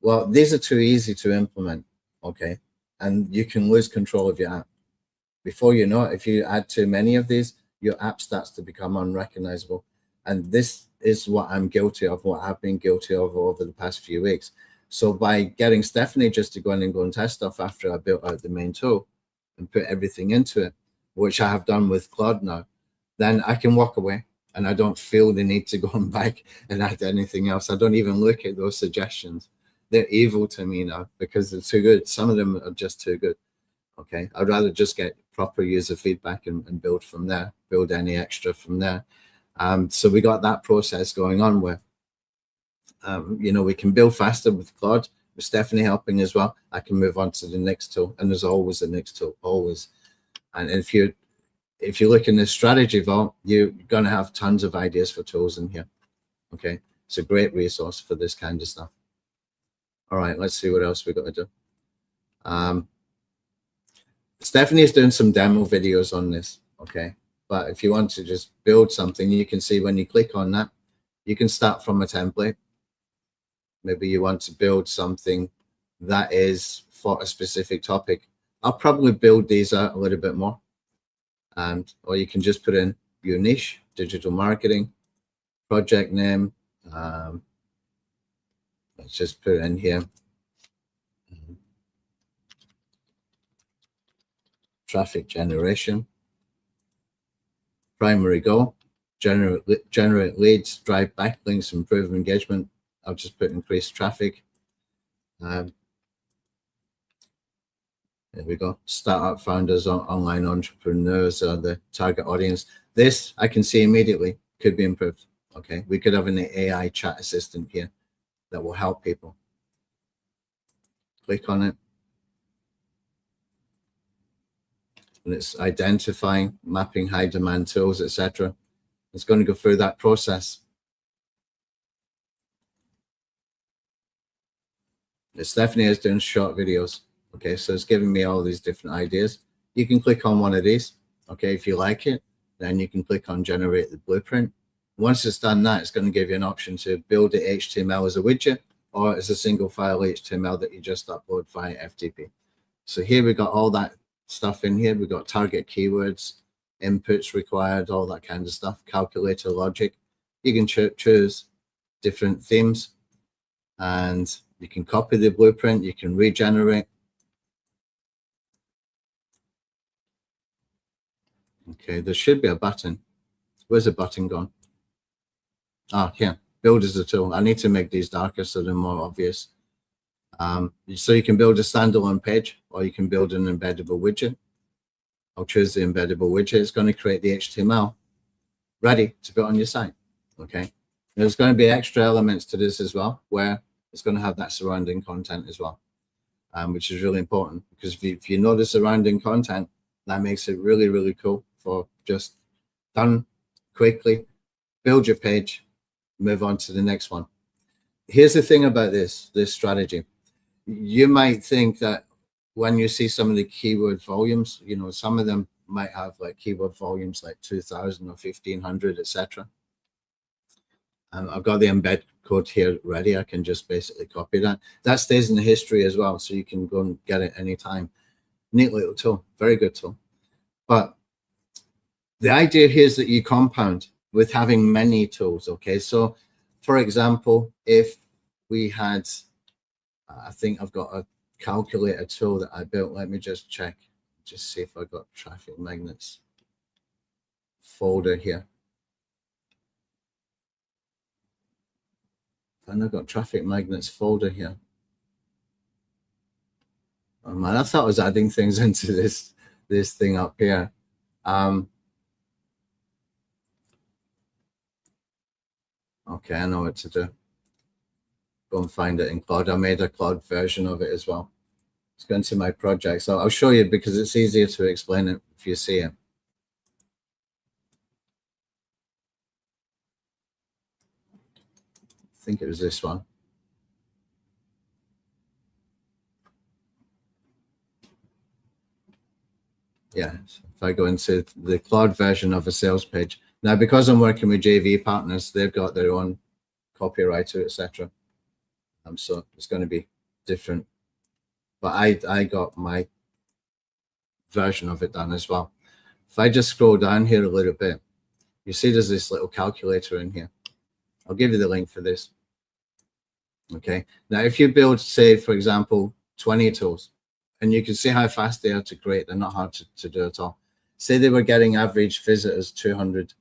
Well, these are too easy to implement, okay? And you can lose control of your app. Before you know it, if you add too many of these, your app starts to become unrecognizable. And this is what I'm guilty of, what I've been guilty of over the past few weeks. So by getting Stephanie just to go in and go and test stuff after I built out the main tool and put everything into it, which I have done with Claude now, then I can walk away and I don't feel the need to go back and add anything else. I don't even look at those suggestions. They're evil to me now because they're too good. Some of them are just too good. Okay, I'd rather just get proper user feedback and build from there, build any extra from there. So we got that process going on where, you know, we can build faster with Claude, with Stephanie helping as well. I can move on to the next tool, and there's always the next tool, always. And if you look in the strategy vault, you're going to have tons of ideas for tools in here. Okay, it's a great resource for this kind of stuff. All right, let's see what else we got to do. Stephanie is doing some demo videos on this, okay? But if you want to just build something, you can see when you click on that, you can start from a template. Maybe you want to build something that is for a specific topic. I'll probably build these out a little bit more. Or you can just put in your niche, digital marketing, project name. Let's just put it in here. Traffic generation. Primary goal, generate leads, drive backlinks, improve engagement. I'll just put increased traffic. There we go. Startup founders, online entrepreneurs are the target audience. This I can see immediately could be improved. Okay, we could have an AI chat assistant here that will help people. Click on it. And it's identifying, mapping high demand tools, etc. It's going to go through that process. Stephanie is doing short videos. Okay, so it's giving me all these different ideas. You can click on one of these. Okay, if you like it, then you can click on generate the blueprint. Once it's done that, it's going to give you an option to build it HTML as a widget, or as a single file HTML that you just upload via FTP. So here we got all that stuff in here. We've got target keywords, inputs required, all that kind of stuff, calculator logic. You can choose different themes, and you can copy the blueprint, you can regenerate. Okay, there should be a button. Where's the button gone? Ah, here, build as a tool. I need to make these darker so they're more obvious. So you can build a standalone page, or you can build an embeddable widget. I'll choose the embeddable widget. It's going to create the HTML ready to put on your site. Okay, there's going to be extra elements to this as well, where it's going to have that surrounding content as well, which is really important, because if you know the surrounding content, that makes it really cool for just done quickly, build your page, move on to the next one. Here's the thing about this strategy. You might think that when you see some of the keyword volumes, you know, some of them might have like keyword volumes like 2,000 or 1,500, etc. I've got the embed code here ready. I can just basically copy that. That stays in the history as well, so you can go and get it anytime. Neat little tool, very good tool. But The idea here is that you compound with having many tools. Okay, so for example, if we had, I think I've got a calculator tool that I built. Let me just check, just see if I got traffic magnets folder here. And I've got traffic magnets folder here. Oh man, I thought I was adding things into this thing up here. Okay, I know what to do. Go and find it in Cloud. I made a Cloud version of it as well. Let's go into my project. So I'll show you because it's easier to explain it if you see it. I think it was this one. Yeah, so if I go into the Cloud version of a sales page. Now, because I'm working with JV partners, they've got their own copywriter, etc. So it's going to be different. But I got my version of it done as well. If I just scroll down here a little bit, you see there's this little calculator in here. I'll give you the link for this. Okay. Now, if you build, say, for example, 20 tools, and you can see how fast they are to create, they're not hard to do at all. Say they were getting average visitors 200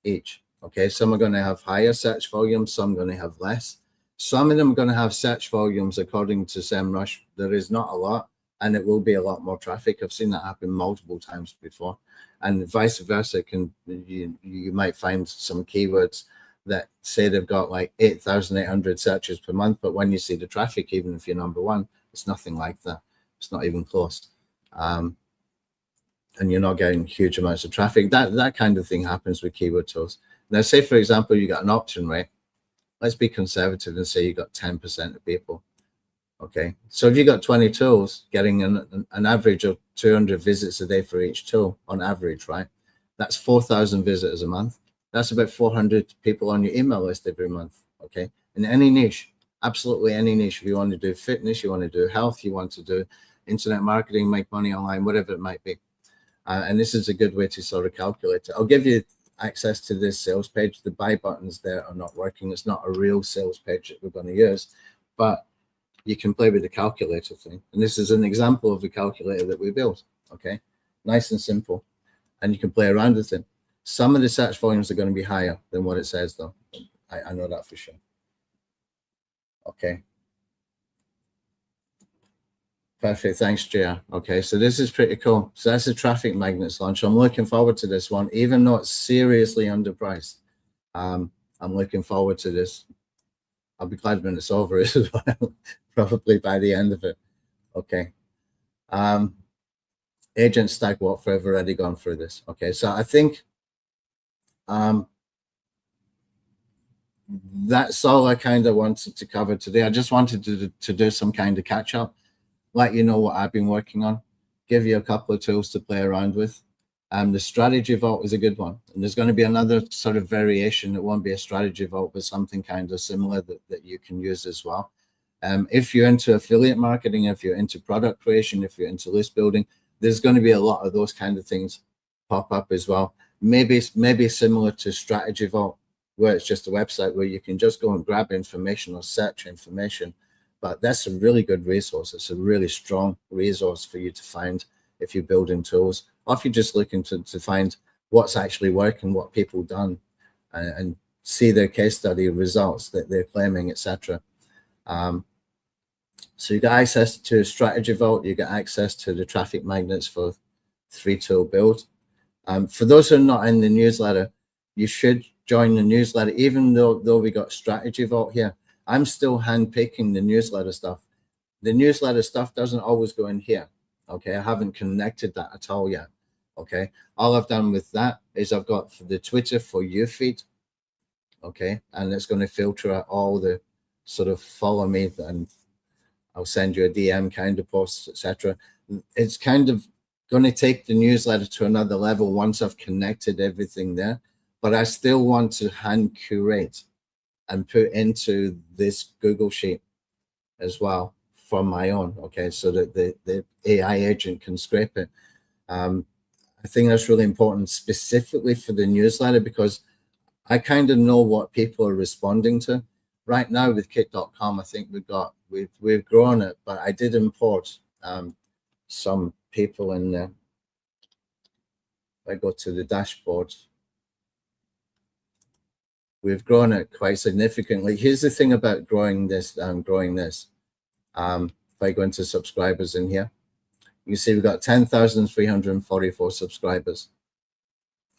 each. Okay. Some are going to have higher search volumes, some are going to have less. Some of them are going to have search volumes, according to SEMrush, there is not a lot, and it will be a lot more traffic. I've seen that happen multiple times before, and vice versa. You might find some keywords that say they've got like 8,800 searches per month, but when you see the traffic, even if you're number one, it's nothing like that. It's not even close. And you're not getting huge amounts of traffic. That kind of thing happens with keyword tools. Now, say, for example, you got an opt-in rate. Let's be conservative and say you got 10% of people. Okay, so if you got 20 tools getting an average of 200 visits a day for each tool on average, right? That's 4,000 visitors a month. That's about 400 people on your email list every month. Okay, in any niche, absolutely any niche. If you want to do fitness, you want to do health, you want to do internet marketing, make money online, whatever it might be. And this is a good way to sort of calculate it. I'll give you access to this sales page. The buy buttons there are not working. It's not a real sales page that we're going to use, but you can play with the calculator thing. And this is an example of the calculator that we built. Okay, nice and simple. And you can play around with it. Some of the search volumes are going to be higher than what it says, though. I know that for sure. Okay. Perfect. Thanks, Jia. Okay, so this is pretty cool. So that's the traffic magnets launch. I'm looking forward to this one, even though it's seriously underpriced. I'm looking forward to this. I'll be glad when it's over as well, probably by the end of it. Okay. Agent stack what? I've already gone through this. Okay, so I think that's all I kind of wanted to cover today. I just wanted to do some kind of catch up, let you know what I've been working on, give you a couple of tools to play around with. The strategy vault is a good one. And there's going to be another sort of variation. It won't be a strategy vault, but something kind of similar that you can use as well. If you're into affiliate marketing, if you're into product creation, if you're into list building, there's going to be a lot of those kind of things pop up as well. Maybe similar to strategy vault, where it's just a website where you can just go and grab information or search information. But that's a really good resource. It's a really strong resource for you to find if you're building tools, or if you're just looking to find what's actually working, what people done, and see their case study results that they're claiming, etc. So you got access to Strategy Vault, you got access to the traffic magnets for 3-tool build. For those who are not in the newsletter, you should join the newsletter, even though we got Strategy Vault here. I'm still handpicking the newsletter stuff. The newsletter stuff doesn't always go in here. Okay, I haven't connected that at all yet. Okay, all I've done with that is I've got the Twitter for you feed. Okay, and it's going to filter out all the sort of follow me and I'll send you a DM kind of posts, etc. It's kind of going to take the newsletter to another level once I've connected everything there, but I still want to hand curate and put into this Google Sheet as well from my own, okay, so that the AI agent can scrape it. I I think that's really important specifically for the newsletter, because I kind of know what people are responding to. Right now with kit.com, I think we've grown it, but I did import some people in there. I go to the dashboard. We've grown it quite significantly. Here's the thing about growing this. If I go into subscribers in here, you see we've got 10,344 subscribers.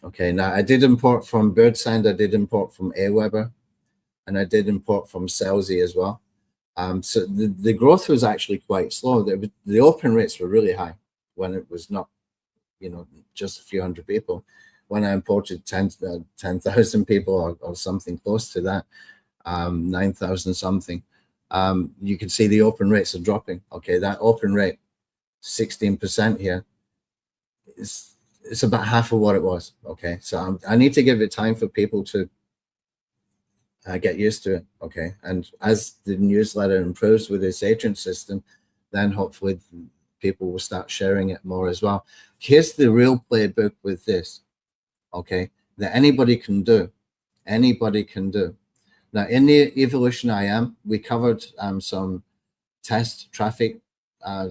Okay, now I did import from Birdsand, I did import from Aweber, and I did import from Salesy as well. So the growth was actually quite slow. The open rates were really high when it was not, just a few hundred people. When I imported 10,000 people or something close to that, 9,000 something, you can see the open rates are dropping. Okay, that open rate, 16% here, it's about half of what it was. Okay, so I need to give it time for people to get used to it. Okay, and as the newsletter improves with this agent system, then hopefully people will start sharing it more as well. Here's the real playbook with this, okay, that anybody can do. Anybody can do. Now, in the Evolution IM, we covered some test traffic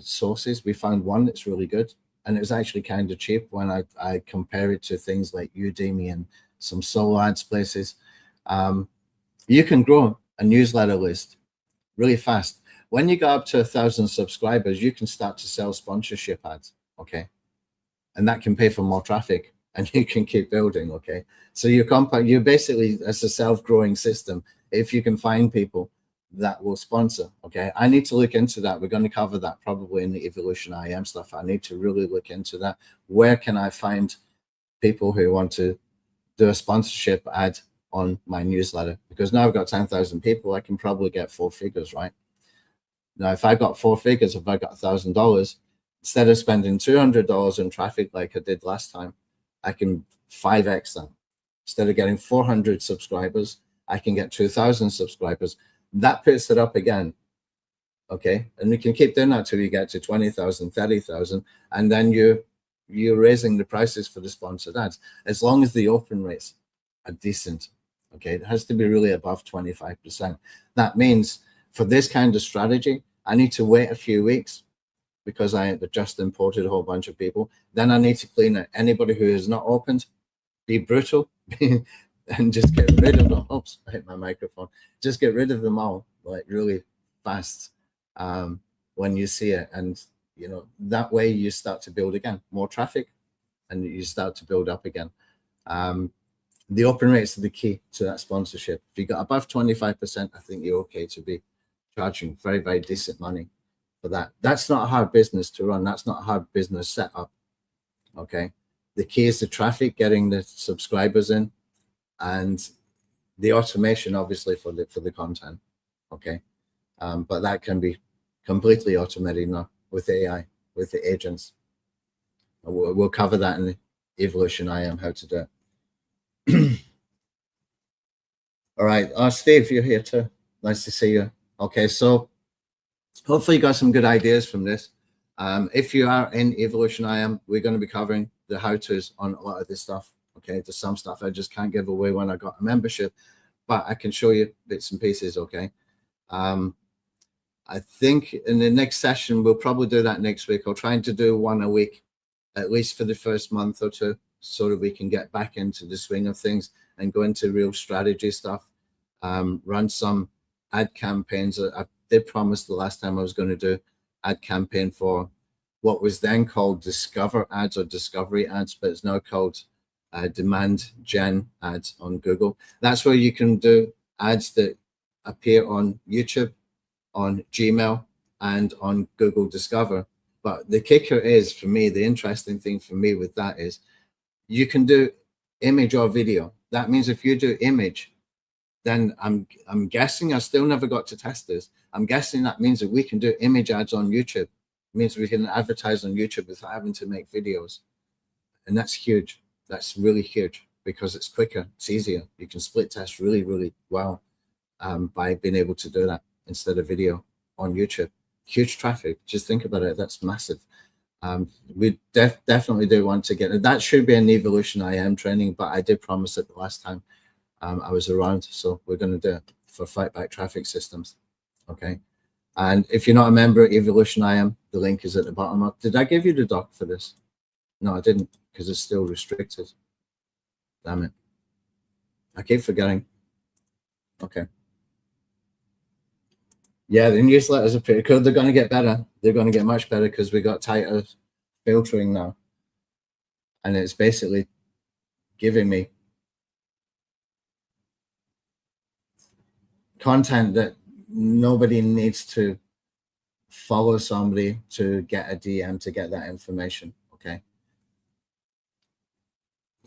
sources. We found one that's really good, and it was actually kind of cheap when I compare it to things like Udemy and some solo ads places. You can grow a newsletter list really fast. When you go up to 1,000 subscribers, you can start to sell sponsorship ads, okay? And that can pay for more traffic, and you can keep building, okay? So you basically, as a self-growing system, if you can find people that will sponsor, okay? I need to look into that. We're going to cover that probably in the Evolution IM stuff. I need to really look into that. Where can I find people who want to do a sponsorship ad on my newsletter? Because now I've got 10,000 people, I can probably get 4 figures, right? Now, if I got 4 figures, if I got $1,000, instead of spending $200 in traffic like I did last time, I can 5x that. Instead of getting 400 subscribers, I can get 2,000 subscribers. That puts it up again, okay? And we can keep doing that till you get to 20,000, 30,000, and then you're raising the prices for the sponsored ads, as long as the open rates are decent, okay? It has to be really above 25%. That means for this kind of strategy, I need to wait a few weeks because I just imported a whole bunch of people. Then I need to clean it. Anybody who is not opened, be brutal and just get rid of them. Oops, I hit my microphone. Just get rid of them all, like really fast when you see it. And, that way you start to build again, more traffic, and you start to build up again. The open rates are the key to that sponsorship. If you got above 25%, I think you're okay to be charging very, very decent money for that. That's not a hard business to run. That's not a hard business setup. Okay. The key is the traffic, getting the subscribers in, and the automation, obviously, for the content. Okay. But that can be completely automated now with AI, with the agents. We'll cover that in the Evolution IM, how to do it. All right. Steve, you're here too. Nice to see you. Okay, so hopefully you got some good ideas from this. If you are in Evolution IM, we're going to be covering the how-tos on a lot of this stuff. Okay, there's some stuff I just can't give away when I got a membership, but I can show you bits and pieces. Okay. I think in the next session, we'll probably do that next week. I'll try to do one a week, at least for the first month or two, so that we can get back into the swing of things and go into real strategy stuff. Run some ad campaigns. I did promise the last time I was going to do ad campaign for what was then called Discover ads or Discovery ads, but it's now called Demand Gen ads on Google. That's where you can do ads that appear on YouTube, on Gmail, and on Google Discover. But the kicker is, for me, the interesting thing for me with that is you can do image or video. That means if you do image, then I'm guessing, I still never got to test this, I'm guessing that means that we can do image ads on YouTube. It means we can advertise on YouTube without having to make videos. And that's huge. That's really huge because it's quicker, it's easier. You can split test really, really well by being able to do that instead of video on YouTube. Huge traffic. Just think about it. That's massive. We definitely do want to get it. That should be an Evolution IM training, but I did promise it the last time I was around, so we're going to do it for Fightback Traffic Systems. Okay. And if you're not a member of Evolution IM, the link is at the bottom. Did I give you the doc for this? No, I didn't, because it's still restricted. Damn it. I keep forgetting. Okay. Yeah, the newsletters are pretty cool. They're going to get better. They're going to get much better because we got tighter filtering now. And it's basically giving me content that nobody needs to follow somebody to get a DM to get that information. Okay.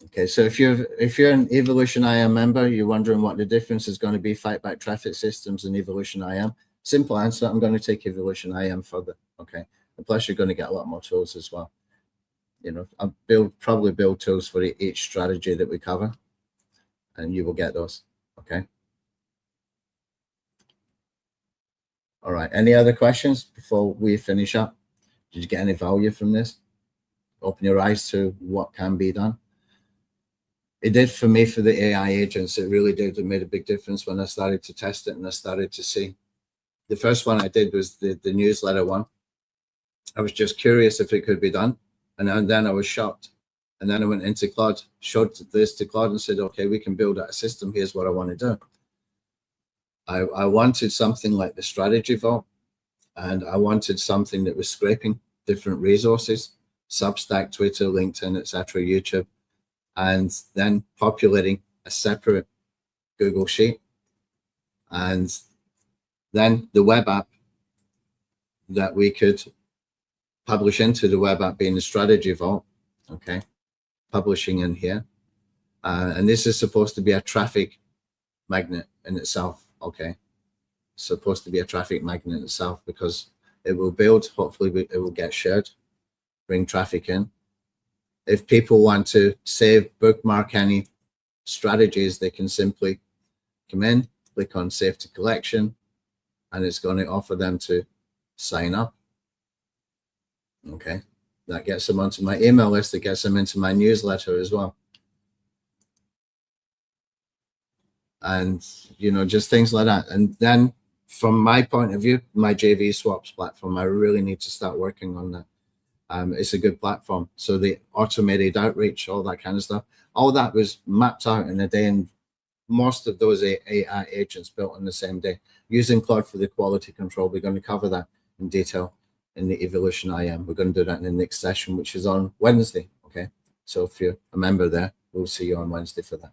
Okay, so if you're an Evolution IM member, you're wondering what the difference is going to be, Fightback Traffic Systems and Evolution IM. Simple answer, I'm going to take Evolution IM further. Okay. And plus you're going to get a lot more tools as well. You know, I'll probably build tools for each strategy that we cover, and you will get those. Okay. All right. Any other questions before we finish up? Did you get any value from this? Open your eyes to what can be done. It did for me for the AI agents. It really did. It made a big difference when I started to test it and I started to see. The first one I did was the newsletter one. I was just curious if it could be done. And then I was shocked. And then I went into Claude, showed this to Claude and said, okay, we can build out a system. Here's what I want to do. I wanted something like the strategy vault, and I wanted something that was scraping different resources, Substack, Twitter, LinkedIn, etc., YouTube, and then populating a separate Google Sheet, and then the web app that we could publish into the web app being the strategy vault. Okay, publishing in here, and this is supposed to be a traffic magnet in itself. Okay, it's supposed to be a traffic magnet itself because it will build, hopefully it will get shared, bring traffic in. If people want to save, bookmark any strategies, they can simply come in, click on save to collection, and it's going to offer them to sign up. Okay, that gets them onto my email list. It gets them into my newsletter as well. And, you know, just things like that. And then from my point of view, my JV swaps platform, I really need to start working on that. It's a good platform. So the automated outreach, all that kind of stuff, all that was mapped out in a day, and most of those AI agents built on the same day using Claude for the quality control. We're going to cover that in detail in the Evolution IM. We're going to do that in the next session, which is on Wednesday. Okay, so if you're a member there, we'll see you on Wednesday for that.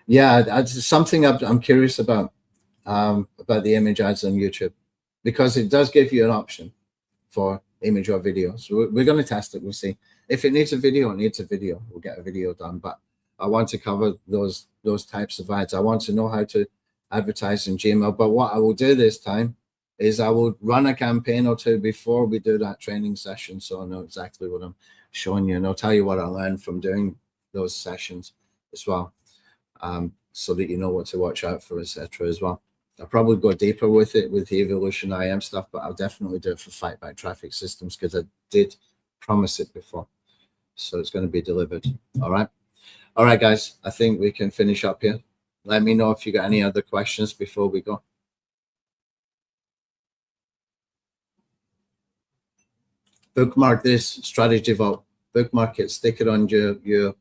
Yeah, it's something I'm curious about the image ads on YouTube, because it does give you an option for image or video. So we're going to test it. We'll see if it needs a video. It needs a video. We'll get a video done. But I want to cover those types of ads. I want to know how to advertise in Gmail. But what I will do this time is I will run a campaign or two before we do that training session, so I know exactly what I'm showing you, and I'll tell you what I learned from doing those sessions as well. So that you know what to watch out for, etc. as well. I'll probably go deeper with it with the Evolution IM stuff, but I'll definitely do it for Fightback Traffic Systems because I did promise it before. So it's going to be delivered. All right. All right, guys. I think we can finish up here. Let me know if you got any other questions before we go. Bookmark this strategy vault. Bookmark it. Stick it on your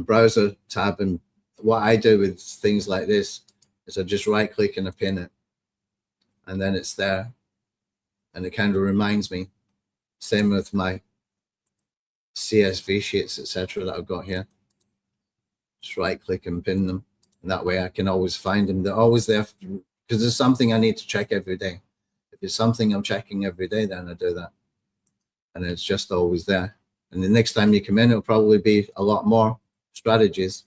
browser tab. And what I do with things like this is I just right click and I pin it, and then it's there, and it kind of reminds me. Same with my CSV sheets, etc. that I've got here. Just right click and pin them, and that way I can always find them. They're always there because there's something I need to check every day. If it's something I'm checking every day, then I do that, and it's just always there. And the next time you come in, it'll probably be a lot more strategies.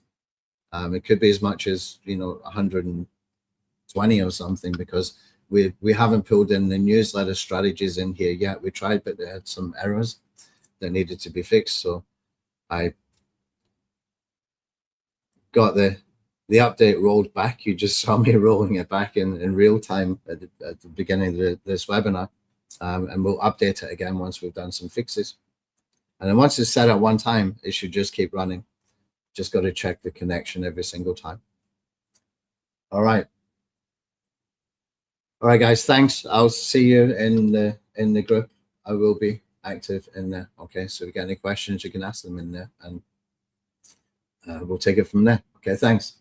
It could be as much as 120 or something, because we haven't pulled in the newsletter strategies in here yet. We tried, but they had some errors that needed to be fixed. So I got the update rolled back. You just saw me rolling it back in real time at the beginning of this webinar. and we'll update it again once we've done some fixes. And then once it's set at one time, it should just keep running. Just got to check the connection every single time. All right. All right, guys, thanks. I'll see you in the group. I will be active in there. Okay, so if you get any questions, you can ask them in there, and we'll take it from there. Okay, thanks.